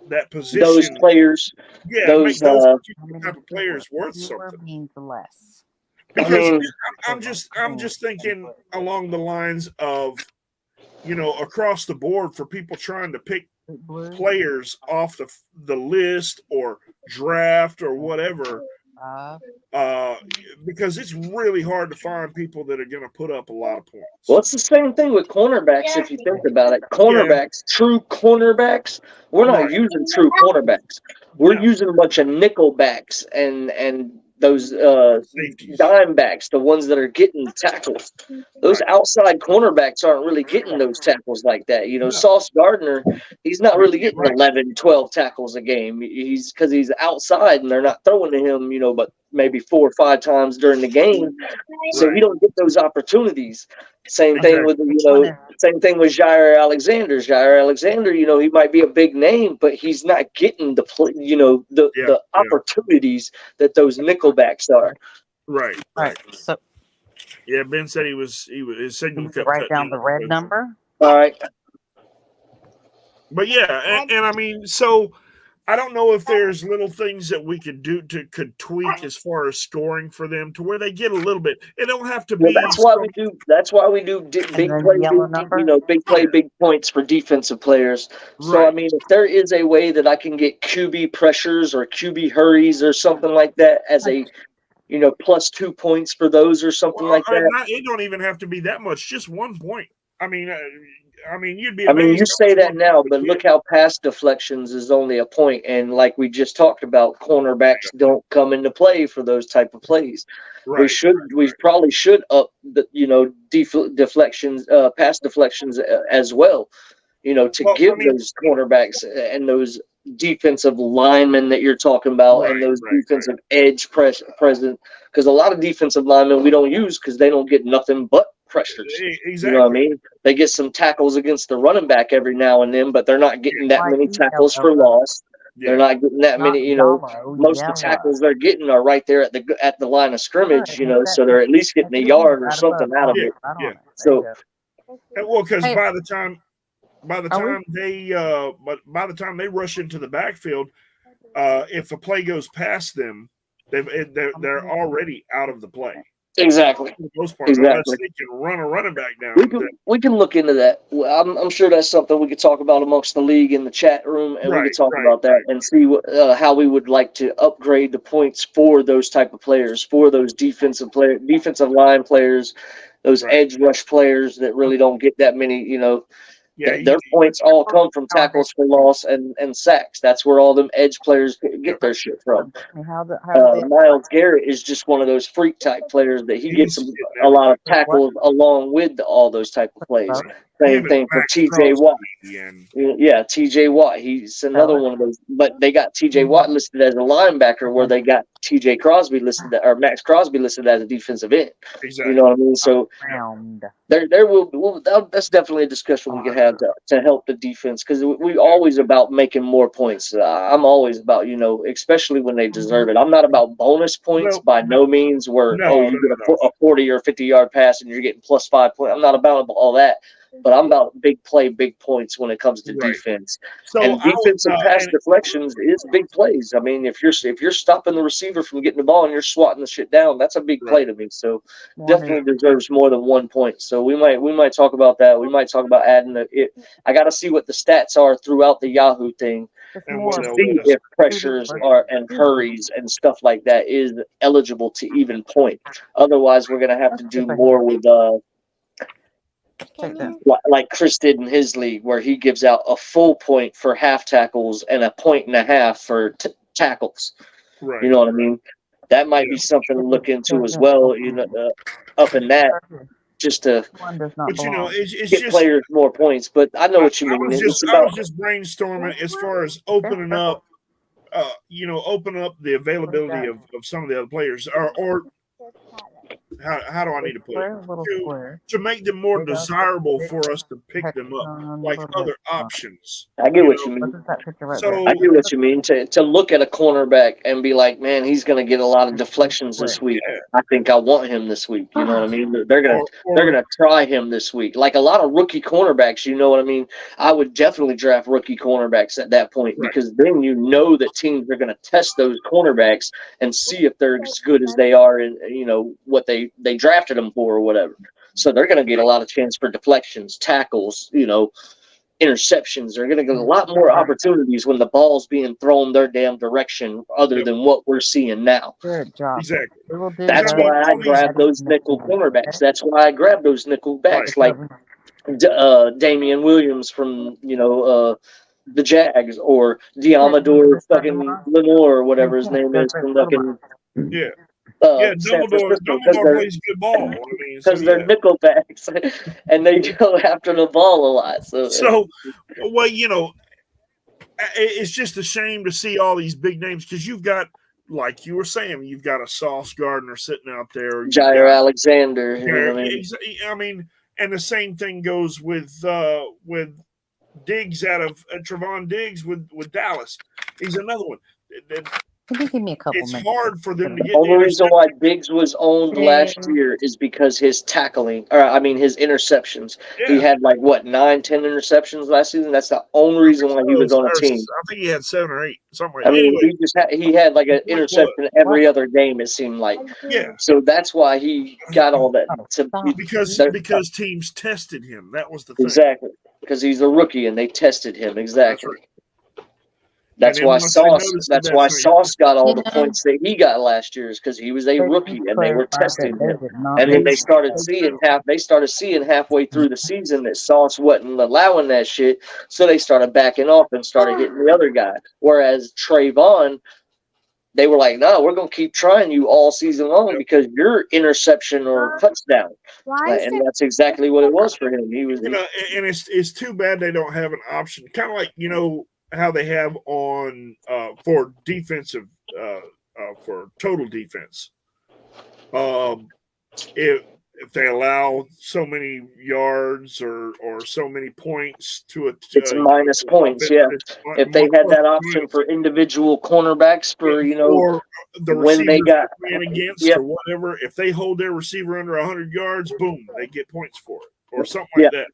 that position. Those players, Yeah, those make those How particular many type of players worth fewer something. means less. I Because mean, I'm just thinking along the lines of, across the board for people trying to pick players off the list or draft or whatever. Because it's really hard to find people that are going to put up a lot of points. well, it's the same thing with cornerbacks if you think about it. Cornerbacks, true cornerbacks, we're not Right. using true cornerbacks. We're No. using a bunch of nickel backs and those Safeties. dime backs, the ones that are getting tackles. Those Right. outside cornerbacks aren't really getting those tackles like that. No. Sauce Gardner, he's not really getting Right. 11, 12 tackles a game. He's because he's outside and they're not throwing to him, but maybe 4 or 5 times during the game. So Right. he don't get those opportunities. Same thing with same thing with Jair Alexander. Jair Alexander, he might be a big name, but he's not getting the opportunities that those nickelbacks are. Right. Right. So Yeah, Ben said his signal you kept write cutting down the red number. All right. But yeah, and I mean, so I don't know if there's little things that we could do could tweak as far as scoring for them to where they get a little bit. It don't have to Well, be. that's why we do. That's why we do big then play, yellow number? big play, big points for defensive players. So I Right. mean, if there is a way that I can get QB pressures or QB hurries or something like that as a, +2 points for those or something like that. It don't even have to be that much. Just 1 point. I mean, you'd be I mean, amazed. you say how much that 1 now, point but would look get. how pass deflections is only a point, and like we just talked about, cornerbacks don't come into play for those type of plays. Right. We probably should up the deflections, pass deflections as well. To Well, give I mean- those cornerbacks and those defensive linemen that you're talking about and those defensive edge present, because a lot of defensive linemen we don't use because they don't get nothing but pressures. Exactly. You know what I mean? They get some tackles against the running back every now and then, but they're not getting that many tackles for loss. They're not getting that many. Most of the tackles they're getting are right there at the line of scrimmage. So they're at least getting a yard or something out of it. Yeah. So, Well, because Hey. by the time they rush into the backfield, if a play goes past them, they're already out of the play. exactly. For the most part, unless they can run a running back down. We can look into that. I'm sure that's something we could talk about amongst the league in the chat room, and we could talk about that and see how we would like to upgrade the points for those type of players, for those defensive line players, those edge rush players that really don't get that many. Their points all come from tackles for loss and sacks. That's where all them edge players get their shit from. Myles Garrett is just one of those freak type players that he gets a lot of tackles along with all those type of plays. Same thing for TJ Watt. Yeah, TJ Watt. He's another one of those. But they got TJ Watt listed as a linebacker, where they got TJ Crosby listed, or Max Crosby listed as a defensive end. Exactly. You know what I mean? So there will. That's definitely a discussion we can have to help the defense, because we always about making more points. I'm always about, especially when they deserve it. I'm not about bonus points by no means, where you get a 40 or 50-yard pass and you're getting +5 points. I'm not about all that. But I'm about big play, big points when it comes to defense. So and defensive pass deflections is big plays. I mean, if you're stopping the receiver from getting the ball and you're swatting the shit down, that's a big play to me. So definitely deserves more than 1 point. So we might talk about that. We might talk about adding it. I got to see what the stats are throughout the Yahoo thing to see if pressures and hurries and stuff like that is eligible to even point. Otherwise, we're gonna have to do more with like Chris did in his league, where he gives out a full point for half tackles and 1.5 points for tackles. You know what I mean? That might be something to look into as well. Up in that, just to it's get just, players more points. But I know what you mean. I was just brainstorming as far as opening up, open up the availability of some of the other players, or how do I need to put Square, it? little square. To make them more There you go. desirable for us to pick them up, Hexagon, like little other hexagon. options. I get what you mean. What is that picture right So there? I get what you mean. To look at a cornerback and be like, man, he's going to get a lot of deflections this week. yeah, I think I want him this week. You know what I mean? They're or gonna try him this week. Like a lot of rookie cornerbacks. You know what I mean? I would definitely draft rookie cornerbacks at that point Right. because then you know that teams are going to test those cornerbacks and see if they're as good as they are in what they drafted them for or whatever. So they're going to get a lot of chance for deflections, tackles, interceptions. They're going to get a lot more opportunities when the ball's being thrown their damn direction other Yep. than what we're seeing now. Good job. exactly. We will do That's I that. mean, why I all these- grabbed those nickel cornerbacks. That's why I grabbed those nickel backs like Damian Williams from, the Jags or Diamador fucking Lenore or whatever his name is from fucking Yeah. San Dumbledore Francisco plays good ball. I mean, because so, they're yeah. nickel backs and they go after the ball a lot. So, well, it's just a shame to see all these big names because you've got, like you were saying, you've got a Sauce Gardner sitting out there. Jair Alexander. You know what I mean? I mean, and the same thing goes with Diggs Trevon Diggs with Dallas. He's another one. Can you give me a couple It's minutes? hard for them to The get only reason why interceptions. Diggs was owned last year is because his tackling, his interceptions. He Yeah. had 9, 10 interceptions last season. That's the only reason why he was on a team. I think he had 7 or 8, something like I that. mean, Anyway, he had like an What? interception every other game. It seemed like. yeah, So that's why he got all that. because teams tested him. That was the thing. Exactly, because he's a rookie and they tested him exactly. That's And then why once they Sauce. noticed That's that, why that's Sauce got all the Yeah. points that he got last year, is because he was a rookie and they were testing him. And then they started seeing halfway through the season that Sauce wasn't allowing that shit, so they started backing off and started hitting the other guy. Whereas Trayvon, they were like, "No, we're gonna keep trying you all season long because you're interception or touchdown." And that's exactly what it was for him. He was, and it's too bad they don't have an option, kind of like how they have on for defensive for total defense. If they allow so many yards or so many points to it, it's minus points. Yeah, if they had that option for individual cornerbacks for or the when they got ran against or whatever, if they hold their receiver under 100 yards, boom, they get points for it or something like that.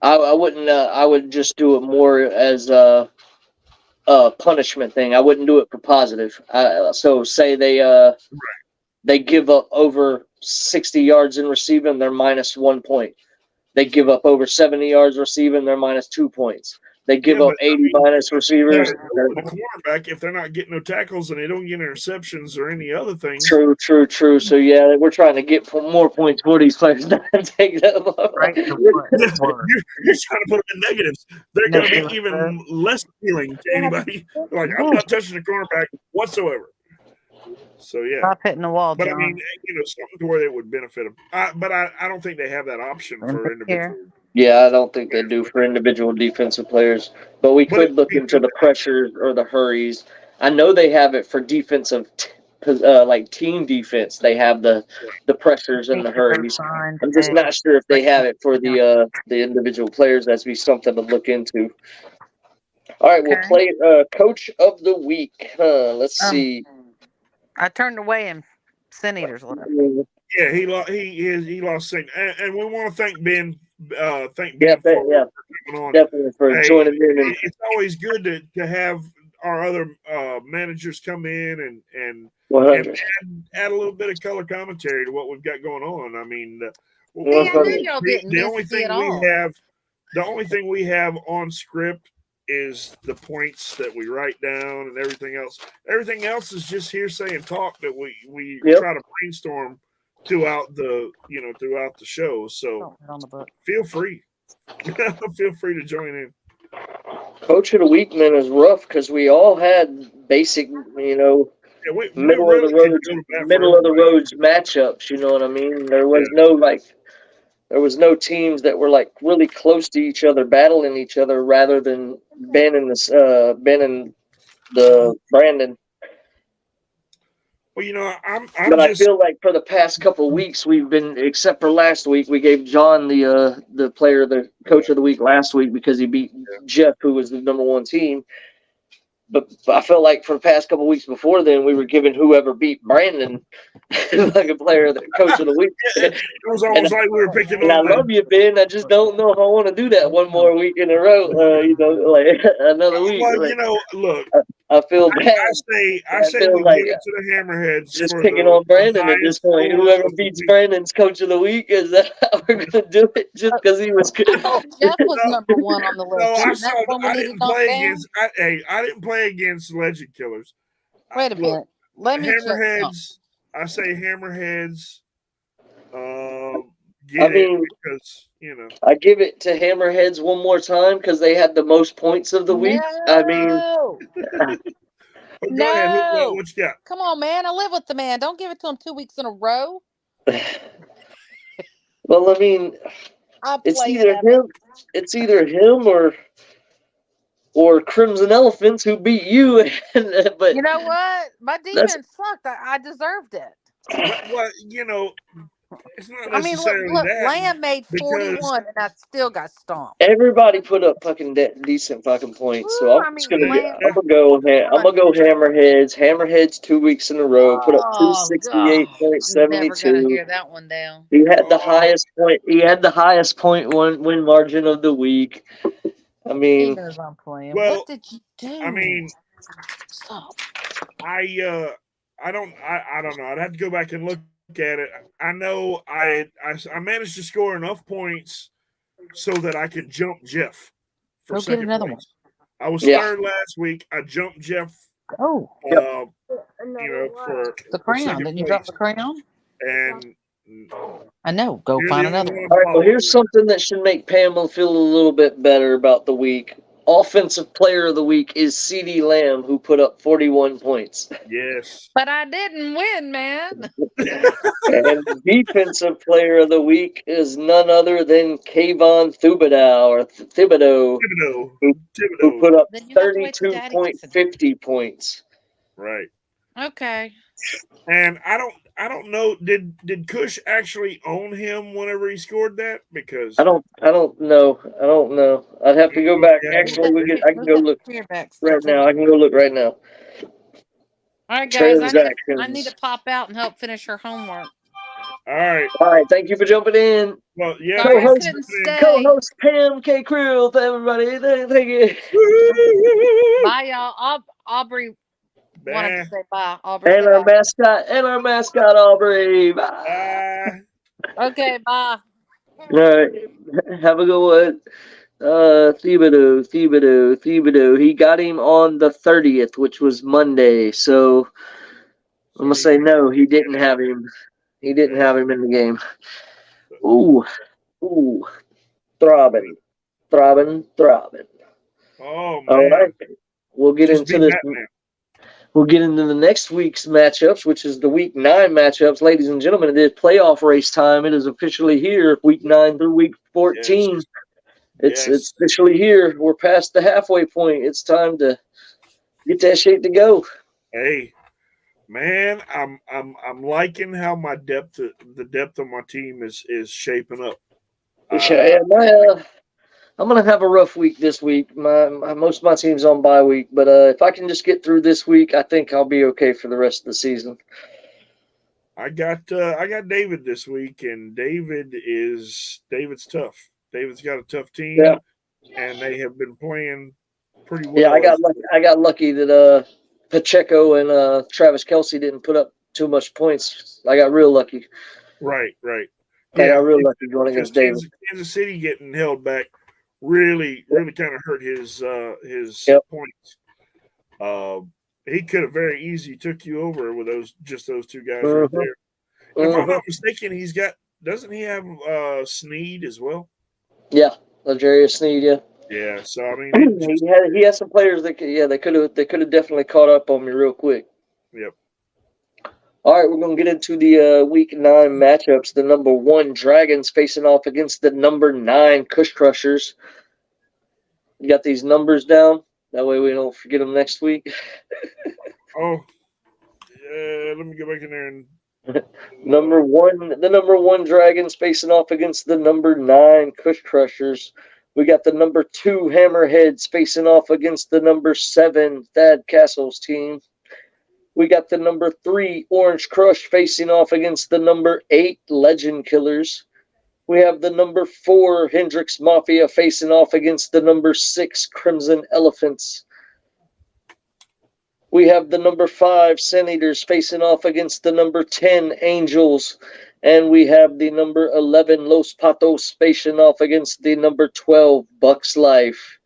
I wouldn't. I would just do it more as a punishment thing. I wouldn't do it for positive. So say they give up over 60 yards in receiving, they're minus 1 point. They give up over 70 yards receiving, they're minus 2 points. They give up 80 minus receivers. The cornerback, if they're not getting no tackles and they don't get interceptions or any other things. True. So yeah, we're trying to get more points for these players, not take them up. Right. You're trying to put them in negatives. They're going to be even less appealing to anybody. Like, I'm not touching the cornerback whatsoever. So yeah, stop hitting the wall, but John. I mean, something to where they would benefit them. But I don't think they have that option for individual. Yeah, I don't think they do for individual defensive players. But we could look into the pressures or the hurries. I know they have it for defensive, like team defense. They have the pressures and the hurries. I'm just not sure if they have it for the individual players. That'd be something to look into. All right, we'll play Coach of the Week. Let's see. I turned away and Sin Eaters left. Yeah, he lost Sin, and we want to thank Ben. Thank Ben for coming on. Definitely for joining in. It's always good to have our other managers come in and add a little bit of color commentary to what we've got going on. I mean, the only thing we have on script is the points that we write down and everything else. Everything else is just hearsay and talk that we try to brainstorm throughout the show. So feel free to join in. Coach of the Week, man, is rough because we all had basic, middle of the road matchups. You know what I mean? There was no teams that were like really close to each other, battling each other, rather than Ben and the Brandon. Well, I'm But I just feel like for the past couple of weeks, we've been, except for last week, we gave John the player, the coach of the week last week because he beat Jeff, who was the number one team. But I felt like for the past couple of weeks before then, we were giving whoever beat Brandon like a player, the coach of the week. it was almost like we were picking And I on them. love you, Ben. I just don't know if I want to do that one more week in a row. Like another week. Well, Like, look, I feel bad. I say feel we like give it to the Hammerheads just for picking the on Brandon at this highest point. score Whoever of the beats week. Brandon's coach of the week, is that how we're going to do it? Just because he was good. I thought Jeff was No. number one on the list. No, I Isn't that saw. one we I need to didn't knock play down? against. I didn't play against Legend Killers. Wait a Look, minute. Let me check something. Hammerheads. I say Hammerheads. I Get mean, it because I give it to Hammerheads one more time because they had the most points of the week. I mean, No. Oh, go ahead. No. What you got? Come on, man. I live with the man. Don't give it to him 2 weeks in a row. well, I mean, I it's play either it. him. It's either him or Crimson Elephants who beat you. But You know what? My that's defense sucked. I deserved it. Well, it's not I mean, necessarily look, that Lamb made because 41, and I still got stomped. everybody put up fucking decent fucking points. So Woo, I'm I just mean, gonna Lamb. I'm gonna go I'm gonna go Hammerheads. Hammerheads 2 weeks in a row. Put up Oh, God. I'm never going to 268.72. hear that one down. He had the oh, highest point. He had the highest point win margin of the week. I He mean, knows I'm playing. well, What did you do? I mean, Stop. I don't know. I'd have to go back and look at it. I know I managed to score enough points so that I could jump Jeff for Go get second another place. I was Yeah. third last week. I jumped Jeff. Oh, For the crown. second Didn't you drop place. the crown? And I know. Go you're find the only another one. one all right. Well, following here's me. something that should make Pamela feel a little bit better about the week. Offensive player of the week is CeeDee Lamb, who put up 41 points. Yes. But I didn't win, man. And defensive player of the week is none other than Kayvon Thibodeau, who put up Then you have to wait till Daddy gets it. 32.50 points. Right. Okay. And I don't know. Did Cush actually own him whenever he scored that? Because I don't know. I'd have to go back. Actually, I can go look right now. I can go look right now. All right, guys. I need Transactions. to pop out and help finish her homework. All right. All right. Thank you for jumping in. Well, yeah. Sorry, I Co-host- couldn't stay. Co-host Pam K. Krill, everybody. Thank you. Bye, y'all. Aubrey wanted to say bye. Aubrey, And say our bye. mascot, Aubrey. Bye. Okay, bye. All right. Have a good one. Thibodeau. He got him on the 30th, which was Monday. So I'm gonna say no. He didn't have him. He didn't have him in the game. Ooh. Throbbing. Oh man. All right. We'll get Just into be this. Batman. We'll get into the next week's matchups, which is the week 9 matchups. Ladies and gentlemen, it is playoff race time. It is officially here, week 9 through week 14. Yes. It's officially here. We're past the halfway point. It's time to get that shit to go. Hey, man, I'm liking how the depth of my team is shaping up. I'm gonna have a rough week this week. Most of my team's on bye week, but if I can just get through this week, I think I'll be okay for the rest of the season. I got David this week, and David's tough. David's got a tough team, and they have been playing pretty well. Yeah, I got lucky that Pacheco and Travis Kelce didn't put up too much points. I got real lucky. Right. I got real lucky going against David. Kansas City getting held back really kind of hurt his points. He could have very easily took you over with those two guys right there. If I'm not mistaken, doesn't he have Snead as well? Yeah, L'Jarius Sneed. Yeah. Yeah. So I mean, he had some players that they could have definitely caught up on me real quick. Yep. All right, we're gonna get into the week 9 matchups. The number 1 Dragons facing off against the number 9 Cush Crushers. You got these numbers down? That way we don't forget them next week. Oh, let me go back in there and the number one Dragons facing off against the number 9 Cush Crushers. We got the number 2 Hammerheads facing off against the number 7 Thad Castle's team. We got the number 3 Orange Crush facing off against the number 8 Legend Killers. We have the number 4 Hendrix Mafia facing off against the number 6 Crimson Elephants. We have the number 5 Sin Eaters facing off against the number 10 Angels. And we have the number 11 Los Patos facing off against the number 12 Bucks Life.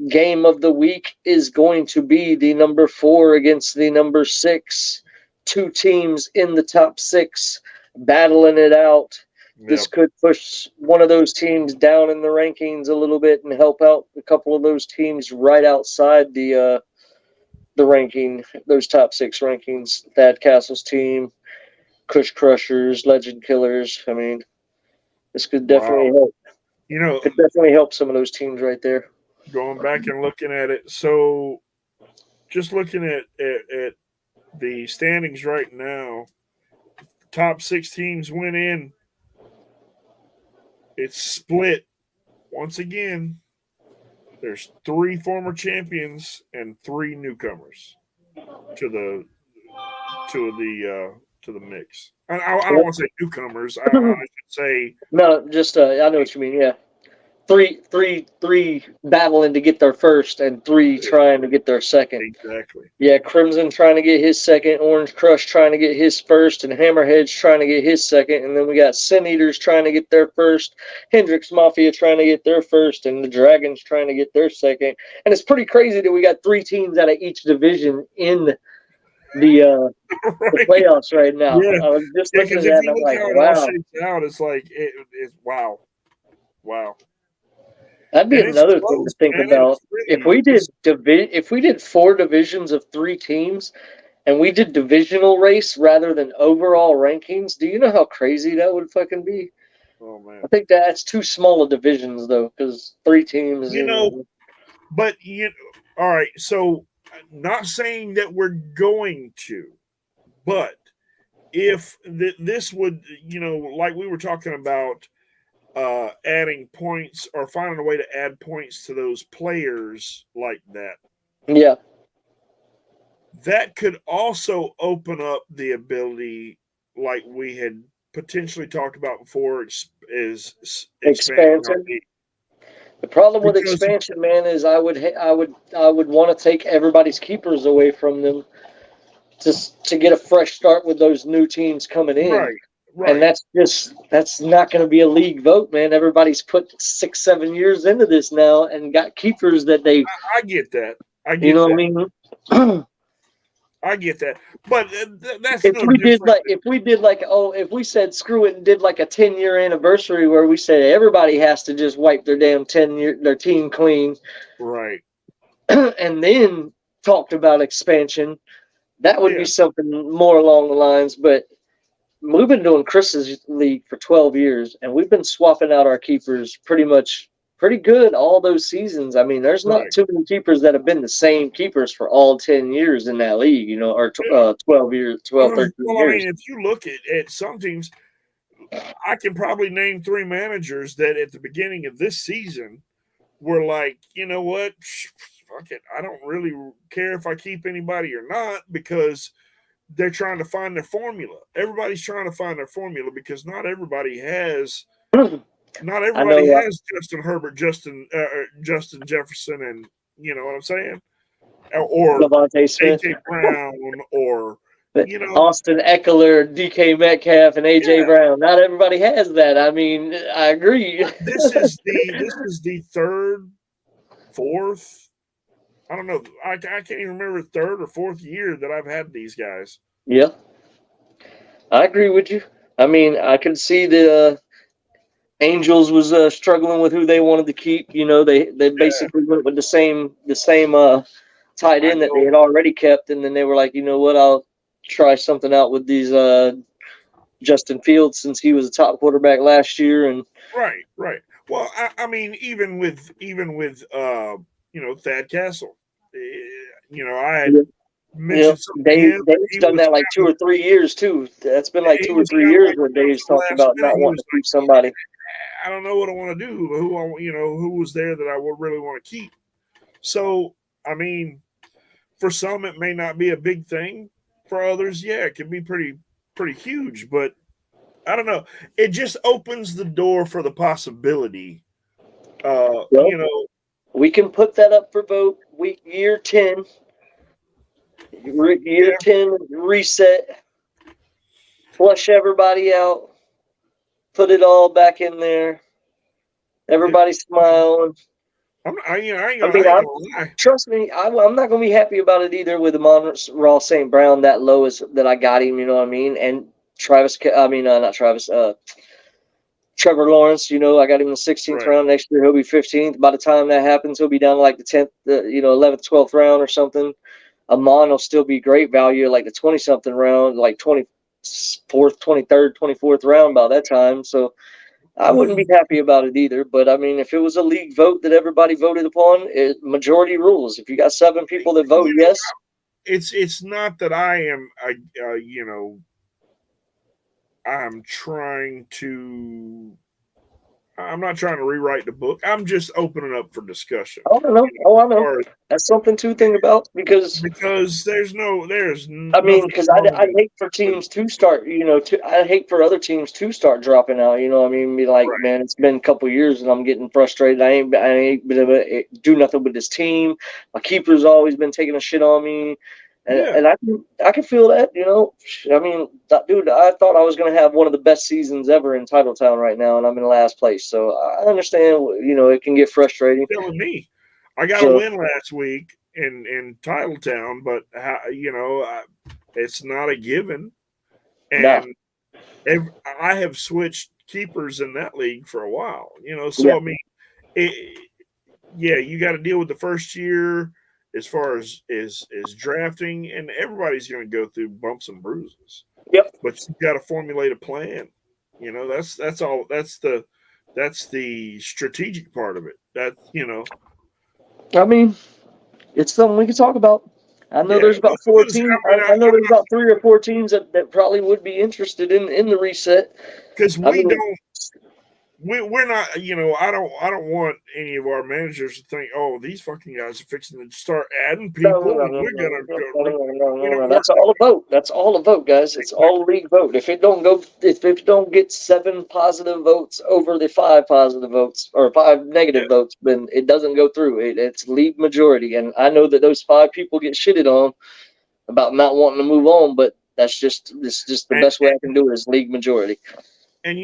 Game of the week is going to be the number 4 against the number 6. 2 teams in the top 6 battling it out. This could push one of those teams down in the rankings a little bit and help out a couple of those teams right outside the ranking, those top 6 rankings. Thad Castle's team, Cush Crushers, Legend Killers. I mean, this could definitely help. You know, could definitely help some of those teams right there. Going back and looking at it, so just looking at the standings right now, top 6 teams went in. It's split once again. There's 3 former champions and 3 newcomers to the mix. I don't want to say newcomers. I should say no. Just I know what you mean. Yeah, three battling to get their first, and 3 trying to get their second. Exactly. Yeah, Crimson trying to get his second, Orange Crush trying to get his first, and Hammerheads trying to get his second, and then we got Sin Eaters trying to get their first, Hendrix Mafia trying to get their first, and the Dragons trying to get their second. And it's pretty crazy that we got 3 teams out of each division in the right. the playoffs right now. Yeah. I was just looking at If that, you and I'm look like, how it wow. all shakes out, it's like it's wow. That'd be And it's another thing close, to think man. about. It's really- If we did 4 divisions of 3 teams, and we did divisional race rather than overall rankings, do you know how crazy that would fucking be? Oh man. I think that's too small of divisions though, because 3 teams. You know, but all right. So, not saying that we're going to, but if this would, like we were talking about, adding points or finding a way to add points to those players like that. Yeah. That could also open up the ability, like we had potentially talked about before, is Expansion. The problem with expansion, man, is I would want to take everybody's keepers away from them to get a fresh start with those new teams coming in. Right. And that's not going to be a league vote, man. Everybody's put 6-7 years into this now and got keepers that they. I get that. I get you know that. what I mean? I get that, but that's if we said screw it and did like a 10-year anniversary where we said everybody has to just wipe their damn their team clean, right, and then talked about expansion, that would be something more along the lines. But we've been doing Chris's league for 12 years, and we've been swapping out our keepers pretty good all those seasons. I mean, there's not too many keepers that have been the same keepers for all 10 years in that league, or 12 years, 12, 13 well, years. I mean, if you look at some teams, I can probably name 3 managers that at the beginning of this season were like, you know what, fuck it, I don't really care if I keep anybody or not, because they're trying to find their formula. Everybody's trying to find their formula because not everybody has Justin Herbert, Justin Jefferson, and you know what I'm saying, or Devontae Smith, AJ Brown, or Austin Eckler, DK Metcalf, and AJ Brown. Not everybody has that. I mean, I agree. This is the 3rd, 4th. I don't know. I can't even remember 3rd or 4th year that I've had these guys. Yeah, I agree with you. I mean, I can see the Angels was struggling with who they wanted to keep. They basically went with the same tight end that they had already kept, and then they were like, you know what, I'll try something out with these Justin Fields, since he was a top quarterback last year. And right. Well, I mean, even with Thad Castle, I mentioned something to Dave, him. Dave's He done was that like 2 or 3 years too. That's been like he 2 or was 3 kind of years like where Dave's the talked last about minute. not He wanting was to keep somebody. I don't know what I want to do, who was there that I would really want to keep. So, I mean, for some it may not be a big thing. For others, yeah, it can be pretty huge. But I don't know. It just opens the door for the possibility. Well, we can put that up for vote. Year 10, year Yeah. 10 reset, flush everybody out, put it all back in there. Everybody smiling. I ain't I gonna, mean, I ain't gonna lie. trust me, I'm not going to be happy about it either with Amon Ross St. Brown that low as that I got him, you know what I mean? And not Travis, Trevor Lawrence, I got him in the 16th Right. round. Next year, he'll be 15th. By the time that happens, he'll be down to like the 10th, 11th, 12th round or something. Amon will still be great value, like the 20-something round, like 24th, 23rd, 24th round by that time. So I wouldn't be happy about it either. But I mean, if it was a league vote that everybody voted upon, majority rules. If you got 7 people that vote yes, It's not that I am, I'm trying to. I'm not trying to rewrite the book. I'm just opening up for discussion. I don't know. I know. Or, That's something to think about because there's I mean, nothing because wrong I'd with hate for teams to start, I'd hate for other teams to start dropping out. You know what I mean? Be like, Right. man, it's been a couple of years and I'm getting frustrated. I ain't been able to do nothing with this team. My keeper's always been taking a shit on me. And I can feel that, I mean, dude, I thought I was going to have one of the best seasons ever in Titletown right now, and I'm in last place. So I understand, it can get frustrating. telling me. I got a So, win last week in Titletown, but it's not a given. And I have switched keepers in that league for a while. So yeah. I mean, you got to deal with the first year as far as drafting, and everybody's going to go through bumps and bruises. Yep. But you've got to formulate a plan. That's all. That's the strategic part of it. I mean, it's something we can talk about. I know there's about 4 teams. I know there's about 3 or 4 teams that probably would be interested in the reset. Because we're not, I don't want any of our managers to think, oh, these fucking guys are fixing to start adding people, and we're gonna go. That's all a vote. That's all a vote, guys. It's all a league vote. If it don't get 7 positive votes over the 5 positive votes or 5 negative votes, then it doesn't go through. It's league majority, and I know that those 5 people get shitted on about not wanting to move on, but this is just the best way I can do it is league majority. And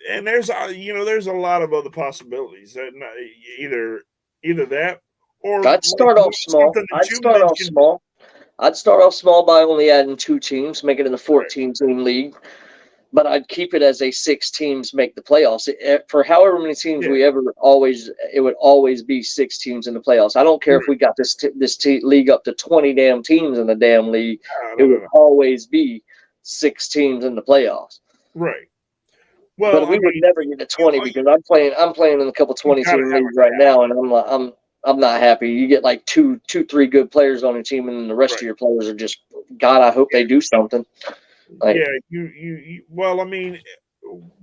and there's a lot of other possibilities that either that or I'd start off small. I'd start off small by only adding 2 teams, make it in a 14-team league. But I'd keep it as a 6 teams make the playoffs. For however many teams we ever it would always be 6 teams in the playoffs. I don't care if we got this league up to 20 damn teams in the damn league. It would always be 6 teams in the playoffs. Right. Well, but we would never get to 20 because I'm playing in a couple 20-team leagues right now, and I'm not happy. You get like 2, 3 good players on your team, and then the rest of your players are just, God, I hope they do something. Well, I mean,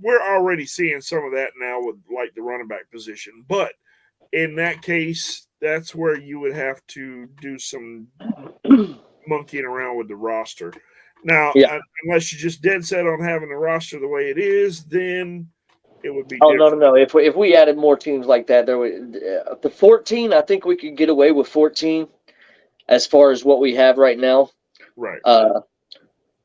we're already seeing some of that now with like the running back position, but in that case, that's where you would have to do some monkeying around with the roster. Now, unless you're just dead set on having the roster the way it is, then it would be different. No. If we added more teams like that, there would the 14. I think we could get away with 14 as far as what we have right now. Right.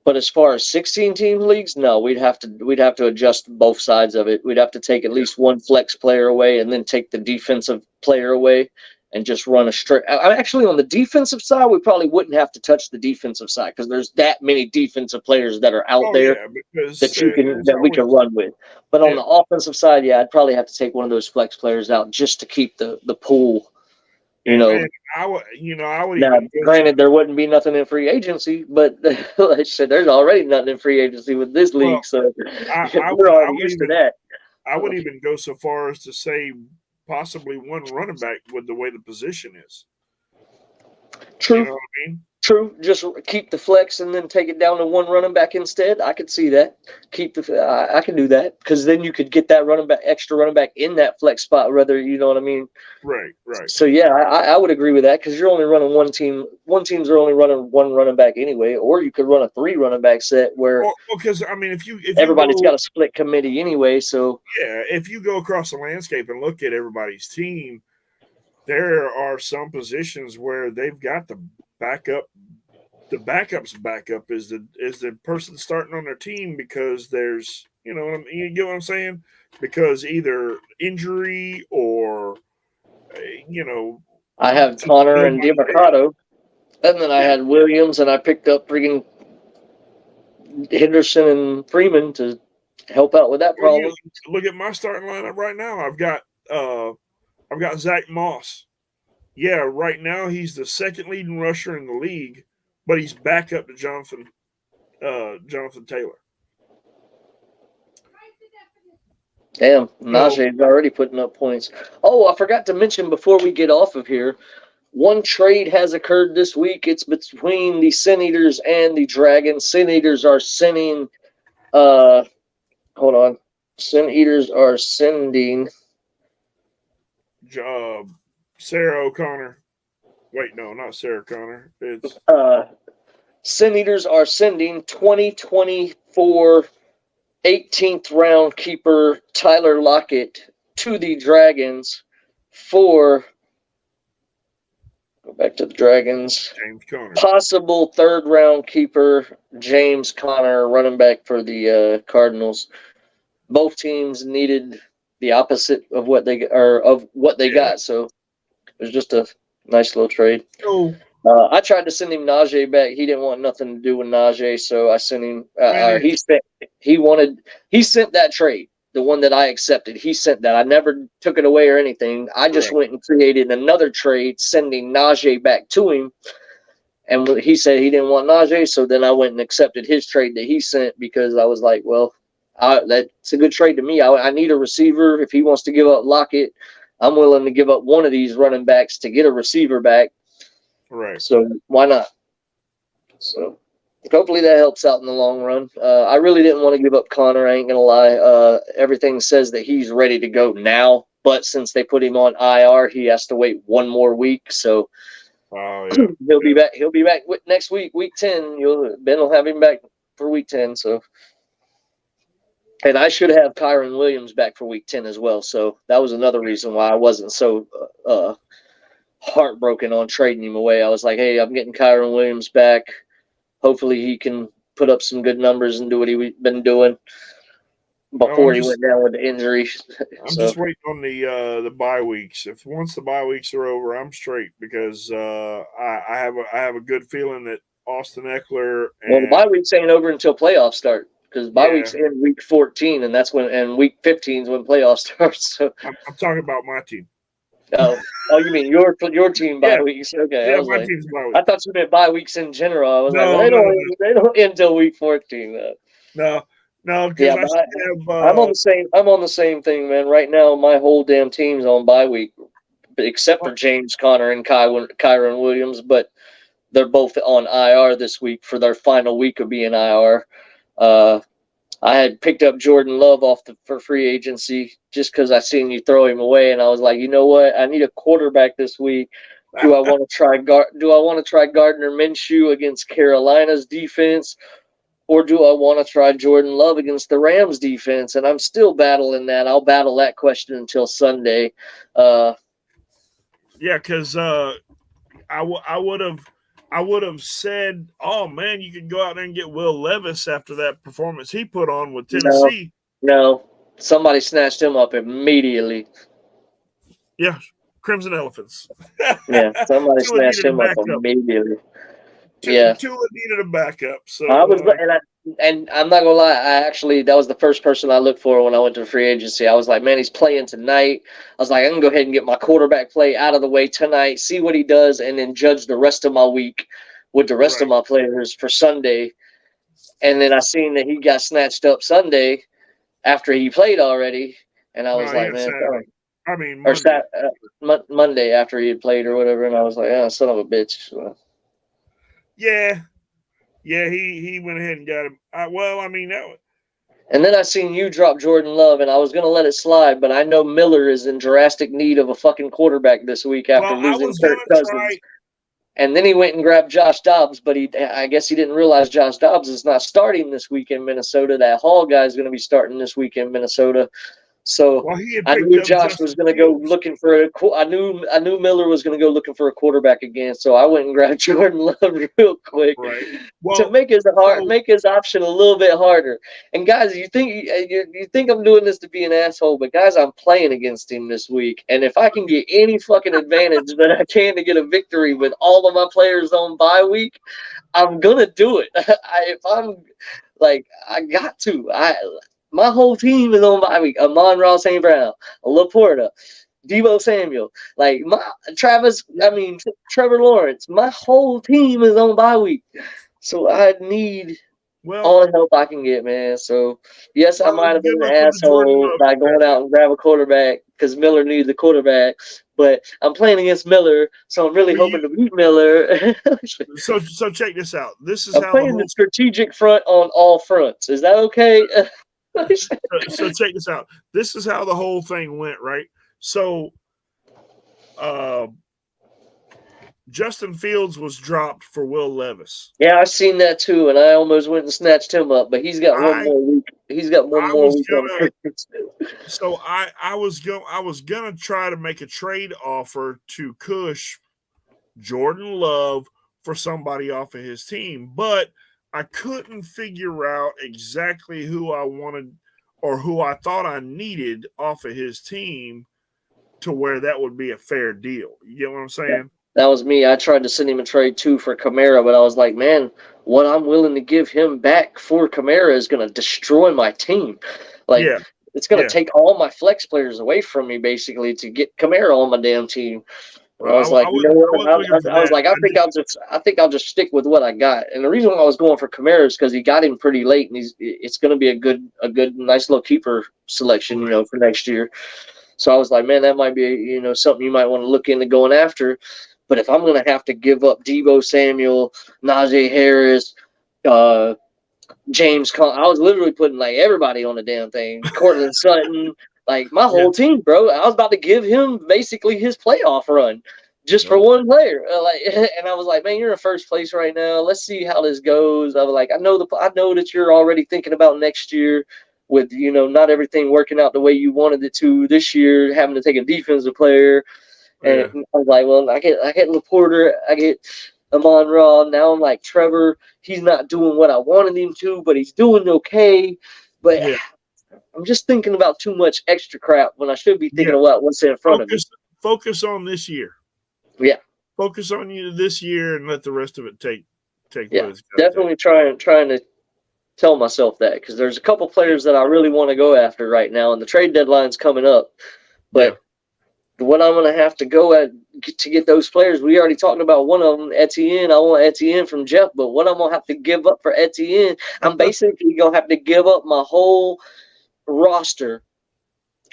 But as far as 16-team leagues, no, we'd have to adjust both sides of it. We'd have to take at least one flex player away, and then take the defensive player away, and just run a straight. Actually, on the defensive side, we probably wouldn't have to touch the defensive side because there's that many defensive players that are out there that we can run with. But on the offensive side, I'd probably have to take one of those flex players out just to keep the pool. And I would. Now, granted, there wouldn't be nothing in free agency, but like I said, there's already nothing in free agency with this league, so we're already used to that. I would even go so far as to say possibly one running back with the way the position is. True. You know what I mean? True. Just keep the flex and then take it down to one running back instead. I could see that. Keep the. I can do that because then you could get that extra running back in that flex spot. Whether you know what I mean. Right. So yeah, I would agree with that because you're only running one team. One teams are only running one running back anyway, or you could run a 3 running back set where because I mean, if you everybody's go, got a split committee anyway. So yeah, if you go across the landscape and look at everybody's team, there are some positions where they've got the backup. The backup's backup is the person starting on their team because there's you get what I'm saying, because either injury or I have just Connor and nobody there. DiMercato, and then I had Williams, and I picked up freaking Henderson and Freeman to help out with that Well, problem. look at my starting lineup right now. I've got Zach Moss. Yeah, right now he's the second leading rusher in the league, but he's back up to Jonathan Taylor. Damn, Najee's already putting up points. Oh, I forgot to mention before we get off of here, one trade has occurred this week. It's between the Sin Eaters and the Dragons. Sin Eaters are sending, hold on. Sin Eaters are sending. Sarah O'Connor. Wait, no, not Sarah Connor. It's Sin Eaters are sending 2024 18th round keeper Tyler Lockett to the Dragons for, go back to the Dragons, James Conner. Possible 3rd round keeper James Conner, running back for the Cardinals. Both teams needed the opposite of what they got, so it was just a nice little trade. Oh, I tried to send him Najee back. He didn't want nothing to do with Najee, so I sent him. He sent that trade, the one that I accepted. He sent that. I never took it away or anything. I just went and created another trade, sending Najee back to him. And he said he didn't want Najee, so then I went and accepted his trade that he sent because I was like, well, that's a good trade to me. I need a receiver. If he wants to give up Lockett, I'm willing to give up one of these running backs to get a receiver back. Right. So why not? So hopefully that helps out in the long run. I really didn't want to give up Connor. I ain't going to lie. Everything says that he's ready to go now. But since they put him on IR, he has to wait one more week. So he'll be back. He'll be back next week, week 10. Ben will have him back for week 10. So, and I should have Kyron Williams back for week 10 as well. So that was another reason why I wasn't so heartbroken on trading him away. I was like, hey, I'm getting Kyron Williams back. Hopefully he can put up some good numbers and do what he's been doing before he went down with the injury. I'm just waiting on the bye weeks. Once the bye weeks are over, I'm straight because I have a good feeling that Austin Eckler. Well, the bye weeks ain't over until playoffs start because bye weeks end week 14, and that's and week 15 is when playoffs start. So I'm talking about my team. Oh, you mean your team bye weeks? Okay, yeah, my team's bye weeks. I thought you meant bye weeks in general. I was they don't end until week 14. No. Yeah, I'm on the same thing, man. Right now, my whole damn team's on bye week, except for James Conner and Kyron Williams, but they're both on IR this week for their final week of being IR. I had picked up Jordan Love for free agency just because I seen you throw him away, and I was like, you know what? I need a quarterback this week. Do I want to try Gardner Minshew against Carolina's defense, or do I want to try Jordan Love against the Rams defense? And I'm still battling that. I'll battle that question until Sunday. Yeah, because I would have said, oh, man, you could go out there and get Will Levis after that performance he put on with Tennessee. No. Somebody snatched him up immediately. Yeah, Crimson Elephants. Yeah, somebody snatched him up immediately. Tua needed a backup. So I was, and I'm not gonna lie. That was the first person I looked for when I went to free agency. I was like, man, he's playing tonight. I was like, I can go ahead and get my quarterback play out of the way tonight, see what he does, and then judge the rest of my week with the rest of my players for Sunday. And then I seen that he got snatched up Sunday after he played already, and I was like, man, I mean, Monday after he had played or whatever, and I was like, son of a bitch. Yeah, he went ahead and got him. And then I seen you drop Jordan Love, and I was going to let it slide, but I know Miller is in drastic need of a fucking quarterback this week after Well, I losing was Kirk gonna Cousins. And then he went and grabbed Josh Dobbs, but I guess he didn't realize Josh Dobbs is not starting this week in Minnesota. That Hall guy is going to be starting this week in Minnesota. So Well, he had I picked knew up Josh was Justin going to go Fields. looking for I knew Miller was going to go looking for a quarterback again. So I went and grabbed Jordan Love real quick Right. to Well, make his option a little bit harder. And guys, you think I'm doing this to be an asshole, but guys, I'm playing against him this week. And if I can get any fucking advantage that I can to get a victory with all of my players on bye week, I'm gonna do it. If I'm like, I got to. My whole team is on bye week. Amon-Ra St. Brown, Laporta, Deebo Samuel, like Trevor Lawrence. My whole team is on bye week, so I need all the help I can get, man. So yes, I might have been good an luck with the Jordan asshole Love by going out and grab a quarterback because Miller needed the quarterback. But I'm playing against Miller, so I'm really hoping to beat Miller. So check this out. This is I'm how playing the strategic front on all fronts. Is that okay? so check this out. This is how the whole thing went, right? So Justin Fields was dropped for Will Levis. Yeah, I've seen that too, and I almost went and snatched him up, but he's got one more week. He's got one more week on So I was gonna try to make a trade offer to Cush Jordan Love for somebody off of his team, but I couldn't figure out exactly who I wanted or who I thought I needed off of his team to where that would be a fair deal. You get what I'm saying? Yeah, that was me. I tried to send him a trade too for Kamara, but I was like, man, what I'm willing to give him back for Kamara is going to destroy my team. Like, it's going to take all my flex players away from me, basically, to get Kamara on my damn team. Well, I was like, you know what? I was like, I think I'll just stick with what I got. And the reason why I was going for Kamara is because he got him pretty late, and it's going to be a good, nice little keeper selection, you know, for next year. So I was like, man, that might be, you know, something you might want to look into going after. But if I'm going to have to give up Deebo Samuel, Najee Harris, James Conn, I was literally putting like everybody on the damn thing. Cortland Sutton, like my whole team, bro. I was about to give him basically his playoff run just for one player. And I was like, man, you're in first place right now. Let's see how this goes. I was like, I know that you're already thinking about next year with, you know, not everything working out the way you wanted it to this year, having to take a defensive player. And I was like, well, I get Laporta, I get Amon-Ra. Now I'm like, Trevor, he's not doing what I wanted him to, but he's doing okay. But I'm just thinking about too much extra crap when I should be thinking about what's in front of me. Focus on this year. Yeah. Focus on you this year and let the rest of it take what it's definitely trying to tell myself that, because there's a couple players that I really want to go after right now, and the trade deadline's coming up. But what I'm going to have to go at to get those players, we already talked about one of them, Etienne. I want Etienne from Jeff, but what I'm going to have to give up for Etienne, I'm basically going to have to give up my whole roster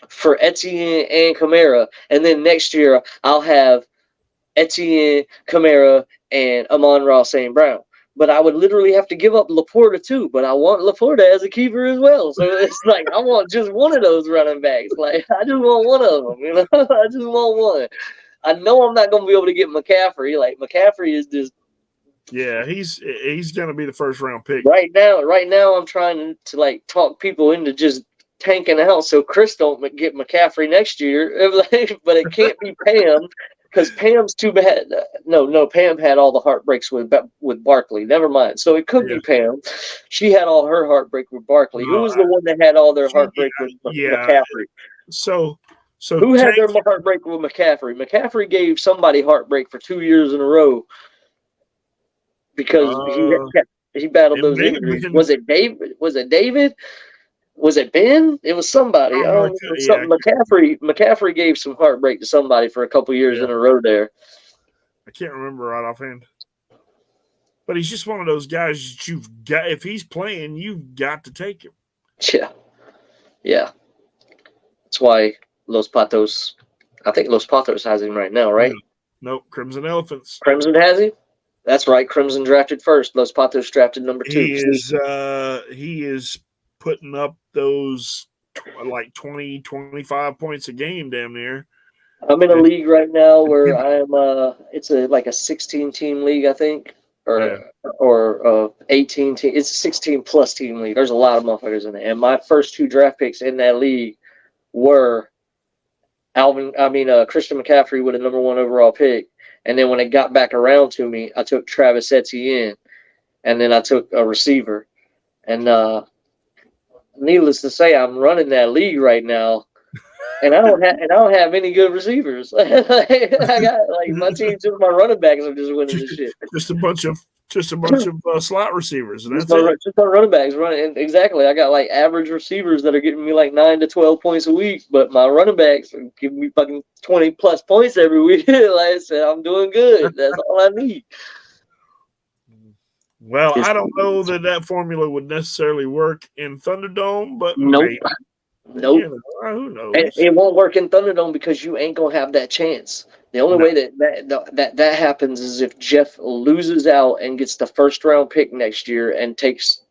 for Etienne and Kamara, and then next year I'll have Etienne, Kamara, and Amon-Ra St. Brown. But I would literally have to give up Laporta too. But I want Laporta as a keeper as well. So it's like I want just one of those running backs. Like I just want one of them. You know, I just want one. I know I'm not going to be able to get McCaffrey. Like McCaffrey is just. Yeah, he's going to be the first round pick. Right now, I'm trying to like talk people into just tanking out so Chris don't get McCaffrey next year. But it can't be Pam. Because Pam's too bad. No, Pam had all the heartbreaks with Barkley. Never mind. So it could be Pam. She had all her heartbreak with Barkley. Who was the one that had all their heartbreak with McCaffrey? So who had their heartbreak with McCaffrey? McCaffrey gave somebody heartbreak for 2 years in a row because he battled those injuries. Was it David? Was it Ben? It was somebody. I don't know. Something McCaffrey gave some heartbreak to somebody for a couple years in a row there. I can't remember right offhand. But he's just one of those guys that you've got. If he's playing, you've got to take him. Yeah. That's why Los Patos. I think Los Patos has him right now, right? Nope. Crimson Elephants. Crimson has him. That's right. Crimson drafted first. Los Patos drafted number 2. He is putting up those like 20, 25 points a game damn near. I'm in a league right now where I'm it's like a 16 team league, I think, or 18 team. It's a 16 plus team league. There's a lot of motherfuckers in it, and my first 2 draft picks in that league were Christian McCaffrey with a number 1 overall pick, and then when it got back around to me, I took Travis Etienne, and then I took a receiver, and needless to say, I'm running that league right now. And I don't have any good receivers. I got like my team, just my running backs are just winning this shit. Just a bunch of slot receivers, and Just my running backs running. And exactly, I got like average receivers that are getting me like 9 to 12 points a week, but my running backs are giving me fucking 20 plus points every week. Like I said, I'm doing good. That's all I need. Well, I don't know that formula would necessarily work in Thunderdome, but nope. Maybe. Nope. You know, who knows? It won't work in Thunderdome because you ain't gonna have that chance. The only way that happens is if Jeff loses out and gets the first round pick next year and takes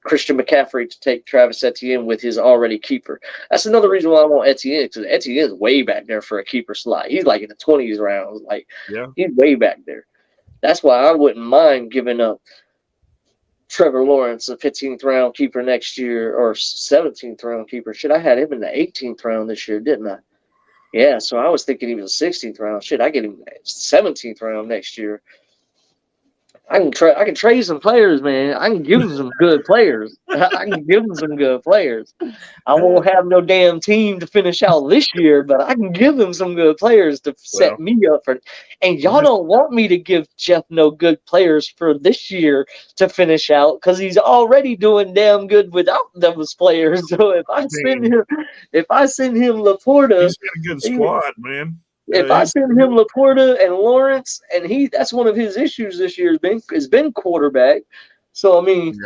Christian McCaffrey to take Travis Etienne with his already keeper. That's another reason why I want Etienne, because Etienne is way back there for a keeper slot. He's like in the 20s rounds. He's way back there. That's why I wouldn't mind giving up Trevor Lawrence, a 15th round keeper next year, or 17th round keeper. Shit, I had him in the 18th round this year, didn't I? Yeah, so I was thinking he was a 16th round. Shit, I get him 17th round next year. I can trade some players, man. I can give them some good players. I can give them some good players. I won't have no damn team to finish out this year, but I can give them some good players to set me up for. And y'all don't want me to give Jeff no good players for this year to finish out because he's already doing damn good without those players. So if I send him Laporta, he's got a good squad, man. If I send him Laporta and Lawrence, and that's one of his issues this year has been quarterback. So I mean,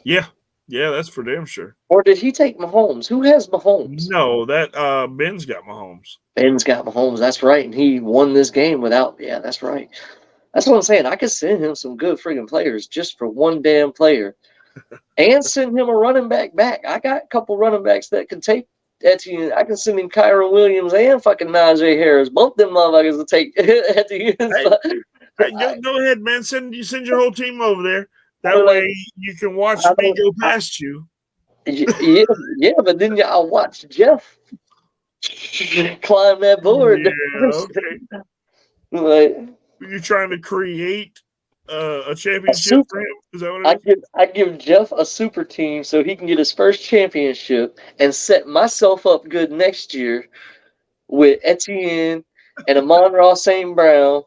yeah, that's for damn sure. Or did he take Mahomes? Who has Mahomes? No, that Ben's got Mahomes. Ben's got Mahomes. That's right, and he won this game without. Yeah, that's right. That's what I'm saying. I could send him some good friggin' players just for one damn player, and send him a running back. I got a couple running backs that can take. Etienne, I can send him Kyron Williams and fucking Najee Harris. Both them motherfuckers will take Etienne. Hey, go ahead, man. Send your whole team over there. That way you can watch me go past you. Yeah, but then I'll watch Jeff climb that board. Yeah, okay. You're trying to create a championship for him? Is that what it is? I give Jeff a super team so he can get his first championship and set myself up good next year with Etienne and Amon-Ra St. Brown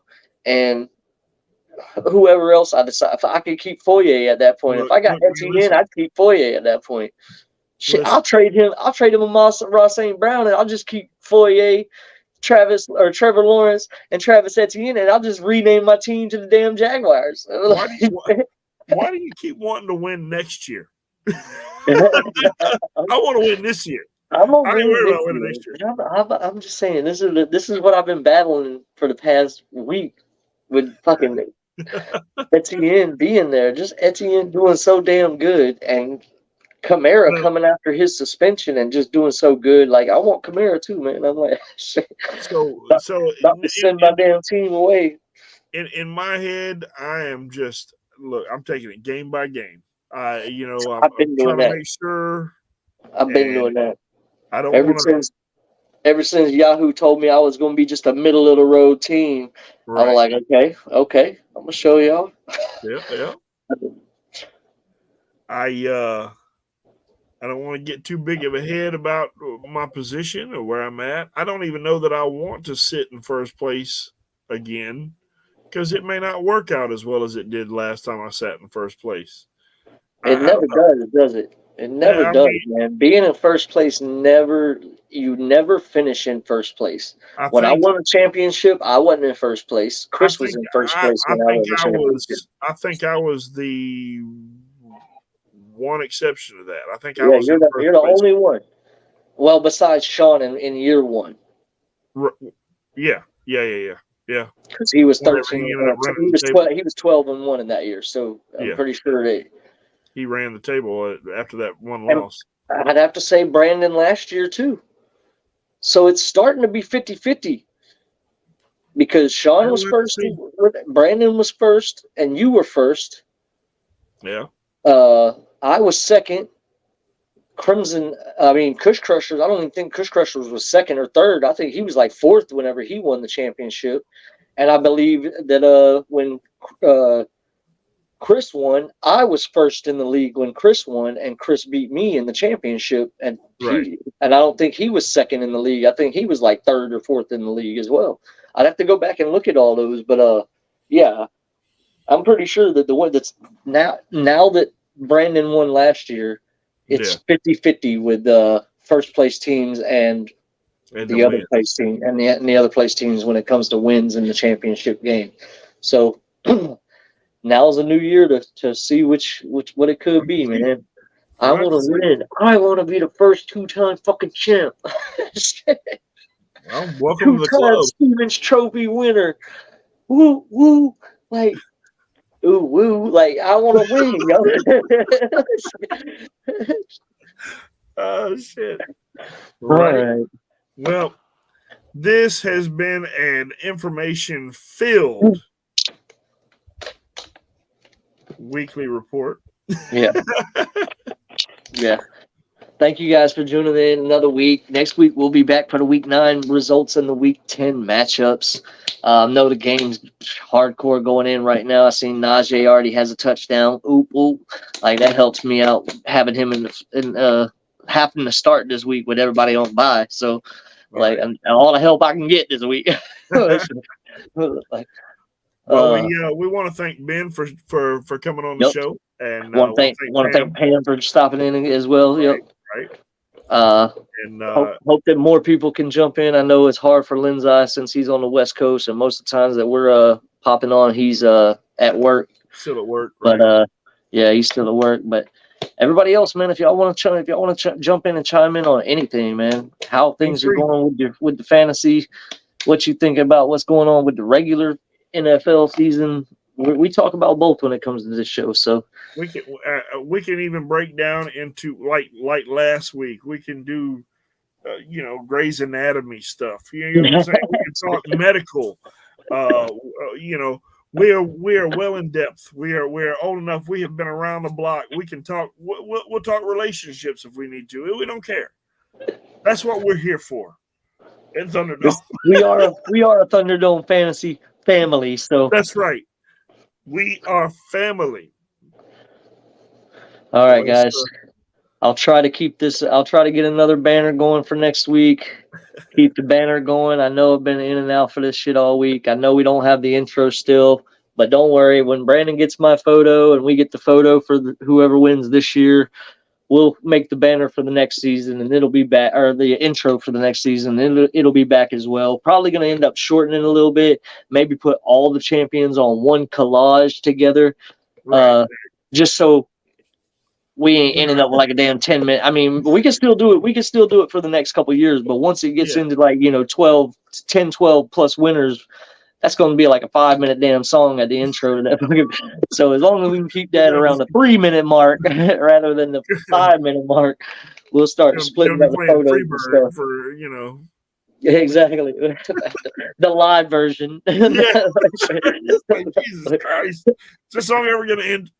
and whoever else I decide. If I could keep Foye at that point. If I got Etienne, I'd keep Foye at that point. Shit, I'll trade him Amon-Ra St. Brown, and I'll just keep Foye, Trevor Lawrence and Travis Etienne, and I'll just rename my team to the damn Jaguars. Why do you keep wanting to win next year? I want to win this year. I'm just saying this is what I've been battling for the past week with fucking Etienne being there. Just Etienne doing so damn good, and Kamara coming after his suspension and just doing so good. Like, I want Kamara too, man. I'm like, shit. So send my damn team away. In my head, I am just I'm taking it game by game. I'm been doing trying to make sure. I've been doing that. I don't ever since Yahoo told me I was going to be just a middle of the road team. Right. I was like, okay, I'm gonna show y'all. Yeah. I don't want to get too big of a head about my position or where I'm at. I don't even know that I want to sit in first place again because it may not work out as well as it did last time I sat in first place. It never does it? It never does, man. Being in first place you never finish in first place. When I won a championship, I wasn't in first place. Chris was in first place. I think I was the one exception to that. I think I was. You're the only one. Well, besides Sean in year one. Yeah. Yeah. because he was Whenever 13. he ended up running He the was table. 12. He was 12-1 in that year. So I'm Yeah. pretty sure that. He ran the table after that one And loss. I'd have to say Brandon last year too. So it's starting to be 50-50 because Sean was first, Brandon was first, and you were first. Yeah. I was second. Kush Crushers, I don't even think Kush Crushers was second or third. I think he was like fourth whenever he won the championship. And I believe that when Chris won, I was first in the league when Chris won, and Chris beat me in the championship. And I don't think he was second in the league. I think he was like third or fourth in the league as well. I'd have to go back and look at all those, but yeah, I'm pretty sure that the one that's now that Brandon won last year, it's 50-50 with the first place teams and the other place team and the other place teams when it comes to wins in the championship game. So now's a new year to see which what it could be, man. I want to win. I want to be the first 2-time fucking champ. Well, welcome to the club. Stevens Trophy winner. Woo woo, like ooh woo, like I want to win, yo. Oh shit! Right. All right. Well, this has been an information-filled weekly report. Yeah. Yeah. Thank you guys for tuning in another week. Next week, we'll be back for the week 9 results and the week 10 matchups. I know the game's hardcore going in right now. I seen Najee already has a touchdown. Oop, oop. Like, that helps me out having him in having to start this week with everybody on bye. So, like, all the help I can get this week. Like, we want to thank Ben for coming on the show, and want to thank Pam for stopping in as well. Right. And hope that more people can jump in. I know it's hard for Lindsay since he's on the West Coast, and most of the times that we're popping on, he's at work. Still at work, but yeah, he's still at work. But everybody else, man, if y'all want to jump in and chime in on anything, man, how things are going with the fantasy, what you think about what's going on with the regular NFL season. We talk about both when it comes to this show, so we can even break down into like last week. We can do Grey's Anatomy stuff. You know what I'm saying? We can talk medical. We are well in depth. We are old enough. We have been around the block. We can talk. We'll talk relationships if we need to. We don't care. That's what we're here for. In Thunderdome, we are a Thunderdome fantasy family. So that's right. We are family. All right, guys. I'll try to keep this. I'll try to get another banner going for next week. Keep the banner going. I know I've been in and out for this shit all week. I know we don't have the intro still, but don't worry. When Brandon gets my photo and we get the photo for whoever wins this year, we'll make the banner for the next season, and it'll be back, or the intro for the next season. It'll be back as well. Probably going to end up shortening a little bit. Maybe put all the champions on one collage together, just so we ain't ended up with like a damn 10-minute. I mean, we can still do it. We can still do it for the next couple of years, but once it gets into like 12 plus winners, that's going to be like a 5-minute damn song at the intro. So as long as we can keep that around the 3-minute mark rather than the 5-minute mark, we'll start splitting up the photos and stuff. For Yeah, exactly. The live version. Yeah. Like, Jesus Christ. Is this song ever going to end?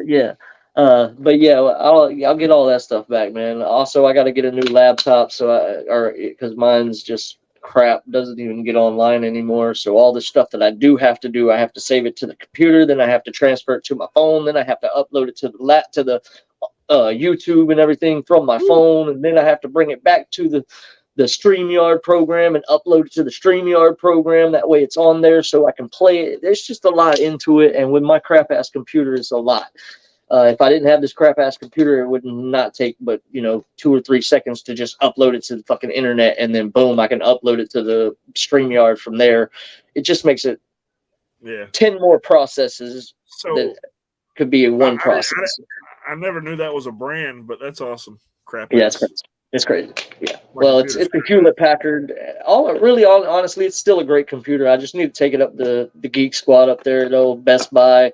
Yeah. But yeah, I'll get all that stuff back, man. Also, I got to get a new laptop, because mine's just crap, doesn't even get online anymore. So all the stuff that I do, I have to save it to the computer, then I have to transfer it to my phone, then I have to upload it to the YouTube and everything from my phone, and then I have to bring it back to the StreamYard program and upload it to the StreamYard program. That way it's on there so I can play it. There's just a lot into it, and with my crap ass computer, it's a lot. If I didn't have this crap ass computer, it would not take but 2 or 3 seconds to just upload it to the fucking internet, and then boom, I can upload it to the StreamYard from there. It just makes it 10 more processes that could be one process. I never knew that was a brand, but that's awesome. Crap. Yeah, It's crazy. Yeah. My Well, it's computer's a Hewlett Packard. Honestly, it's still a great computer. I just need to take it up to the Geek Squad up there at old Best Buy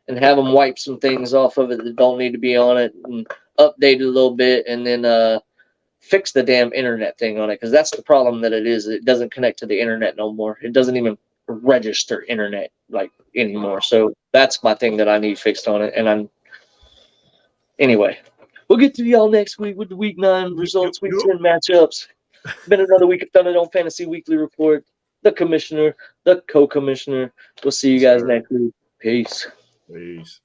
and have them wipe some things off of it that don't need to be on it and update it a little bit, and then fix the damn internet thing on it, because that's the problem that it is. It doesn't connect to the internet no more. It doesn't even register internet like anymore. So that's my thing that I need fixed on it. And anyway, we'll get to y'all next week with the week 9 results, week 10 matchups. Been another week of Thunderdome Fantasy Weekly Report. The commissioner, the co-commissioner. We'll see you guys next week. Peace. Peace.